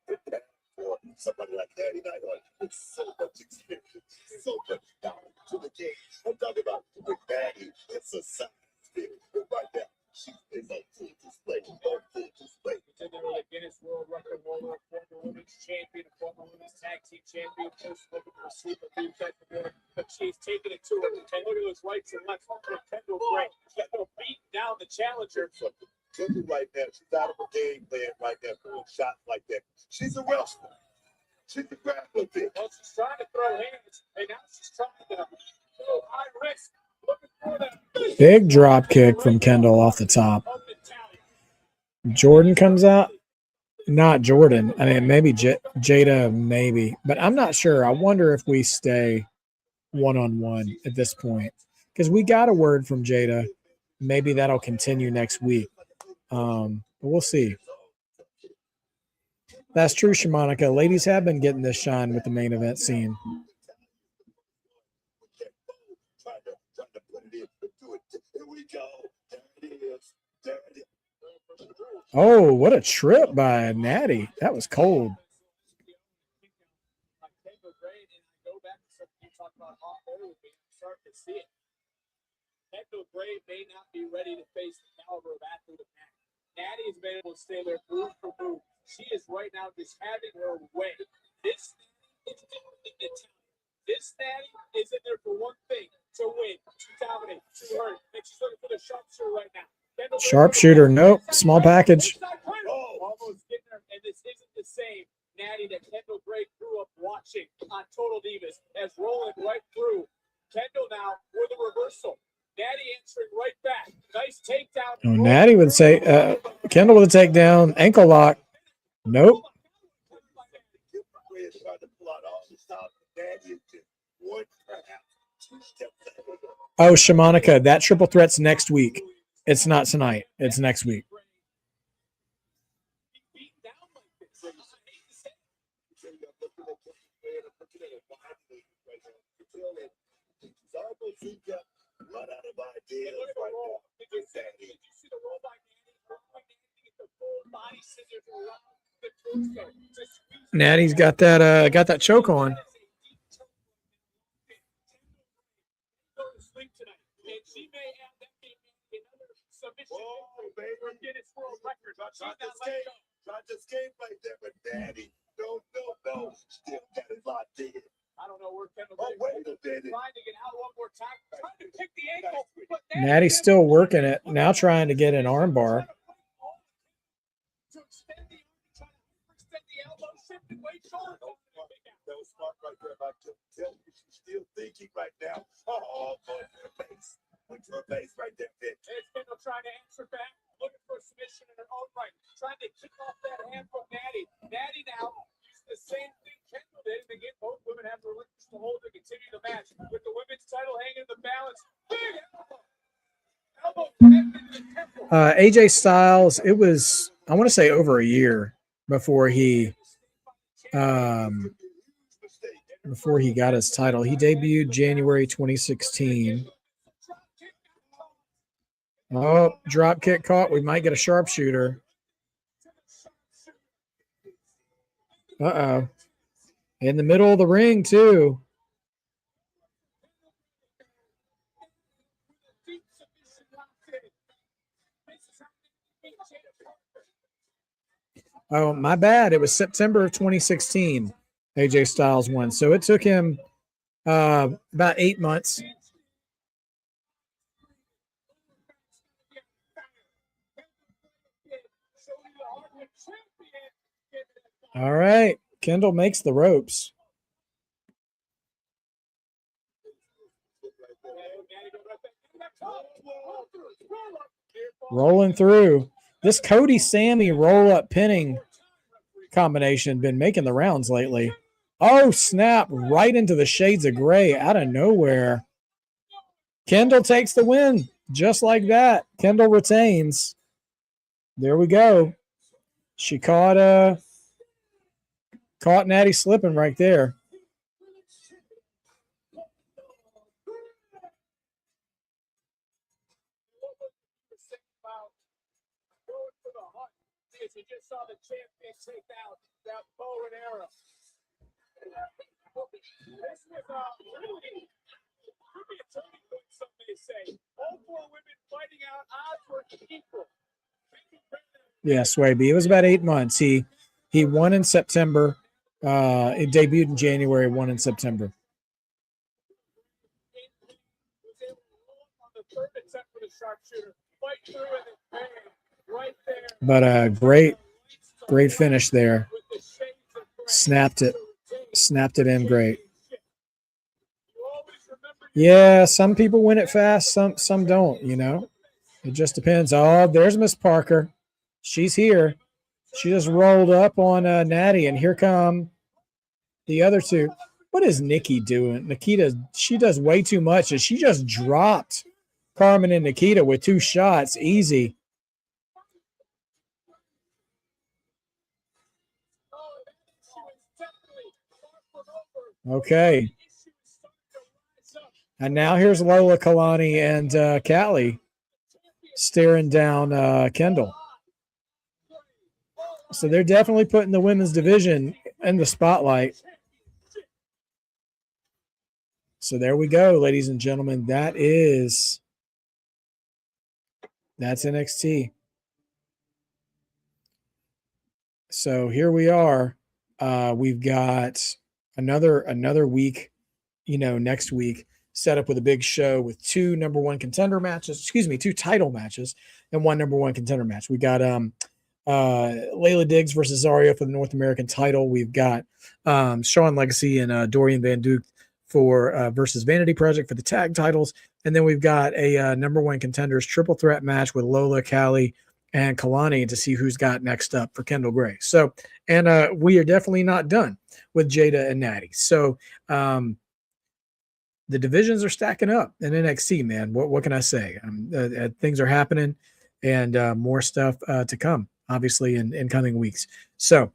prepared for. Somebody like Nattie Nighthawk with so much experience, so much knowledge to the game. I'm talking about with Nattie, it's a science thing right now. She is on full display. Contender with a Guinness World Record holder, a former women's champion, a former women's tag team champion, just looking for a sweep of the type of work, but she's taken it to her. And look at those rights and lefts from Kendal Gray. Kendal beating down the challenger. Kendal right now, she's out of her game plan right now, throwing shots like that. She's a wrestler. She's a grappler. Well, she's trying to throw hands, and now she's trying to go high risk. Big drop kick from Kendal off the top. Jordan comes out. Not Jordan. I mean, maybe Jada, maybe. But I'm not sure. I wonder if we stay one-on-one at this point. Because we got a word from Jada. Maybe that'll continue next week. But we'll see. That's true, Shimonica. Ladies have been getting this shine with the main event scene. Oh, what a trip by Nattie. That was cold. Kendal Gray may not be ready to face the caliber of athlete of Nattie has been able to stay there move for move. She is right now just having her way. This is This Nattie is in there for one thing, to win, to dominate, to hurt. And she's looking for the sharpshooter right now. Sharpshooter, nope. Small package. Almost getting her, and this isn't the same Nattie that Kendal Gray grew up watching on Total Divas as rolling right through. Kendal now with a reversal. Nattie answering right back. Nice takedown. Oh, Nattie would say, Kendal with a takedown, ankle lock. Nope. Oh, Shimonica, that triple threat's next week. It's not tonight. It's next week. It's almost seems to run out of ideas And look at the right roll. now. Did you see the roll by Nattie? Roll by Nattie to get the full body scissors around the torso to squeeze. Nattie's got that choke on. Go to sleep tonight, and she may have that being another submission Whoa, victory for baby. Guinness World Record. But she's Tried to not letting escape. go. Tried to escape right there, but Daddy, no. Still got it locked in. I don't know where Kendal Oh, wait a minute. trying to get out one more time, trying to kick the ankle. But Nattie's still working it. Now trying to get an armbar. To extend the arm, trying to extend the elbow, shift and weight shoulder. That was smart right there. I can tell you she's still thinking right now. Oh, going to her face. Went to her face right there, bitch. There's Kendal trying to answer back, looking for a submission in her own right, trying to kick off that hand from Nattie. Nattie now used the same thing Kendal did, and again, both women have relinquished the hold to continue the match with the women's title hanging in the balance. Big elbow. Elbow connected to the temple. AJ Styles, it was, I want to say, over a year before he got his title. He debuted January 2016. Oh, drop kick caught. We might get a sharpshooter. Uh-oh. In the middle of the ring, too. Oh, my bad. It was September of 2016. AJ Styles won. So it took him about 8 months. All right. Kendal makes the ropes. Rolling through. This Cody Sammy roll-up pinning combination been making the rounds lately. Oh, snap. Right into the shades of gray out of nowhere. Kendal takes the win. Just like that. Kendal retains. There we go. She caught Nattie slipping right there. You just saw the champion take out that bow and arrow. This was really could be a turning point, some may say. All four women fighting out, odds were equal. Yeah, Swaby. It was about 8 months. He won in September. It debuted in January, won in September. Was able to roll on the third attempt for the sharpshooter, fight through and then bang, right there. But great finish there. Snapped it in great. Yeah, some people win it fast, some don't, you know. It just depends. Oh, there's Miss Parker. She's here. She just rolled up on Nattie, and here come the other two. What is Nikki doing? Nikita, she does way too much, and she just dropped Carmen and Nikita with 2 shots. Easy. Okay. And now here's Lola Kalani and Callie staring down Kendal. So they're definitely putting the women's division in the spotlight. So there we go, ladies and gentlemen. That's NXT. So here we are. We've got another week, next week, set up with a big show with 2 number 1 contender matches, 2 title matches, and 1 number 1 contender match. We got Layla Diggs versus Zarya for the North American title. We've got Shawn Legacy and Dorian Van Duke for versus Vanity Project for the tag titles. And then we've got a number 1 contenders triple threat match with Lola, Callie, and Kalani to see who's got next up for Kendal Gray. So, and we are definitely not done with Jada and Nattie. So the divisions are stacking up in NXT, man. What can I say? Things are happening, and more stuff to come, obviously, in coming weeks. So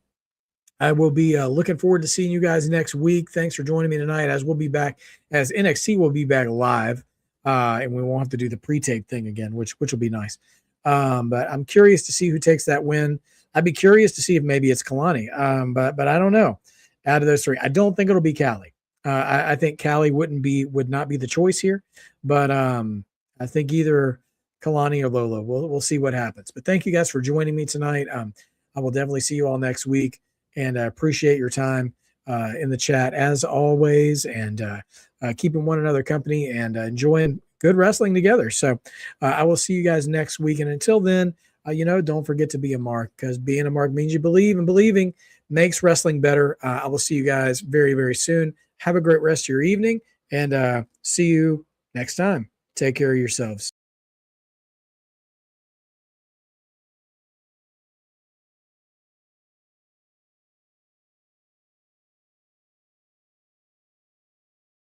I will be looking forward to seeing you guys next week. Thanks for joining me tonight, as we'll be back, as NXT will be back live, and we won't have to do the pre-tape thing again, which will be nice. But I'm curious to see who takes that win. I'd be curious to see if maybe it's Kalani, but I don't know. Out of those three, I don't think it'll be Callie. I think Callie would not be the choice here, but I think either Kalani or Lola. We'll see what happens. But thank you guys for joining me tonight. I will definitely see you all next week, and I appreciate your time in the chat as always, and keeping one another company and enjoying good wrestling together. So I will see you guys next week, and until then, don't forget to be a mark, because being a mark means you believe, and believing makes wrestling better. I will see you guys very, very soon. Have a great rest of your evening, and see you next time. Take care of yourselves.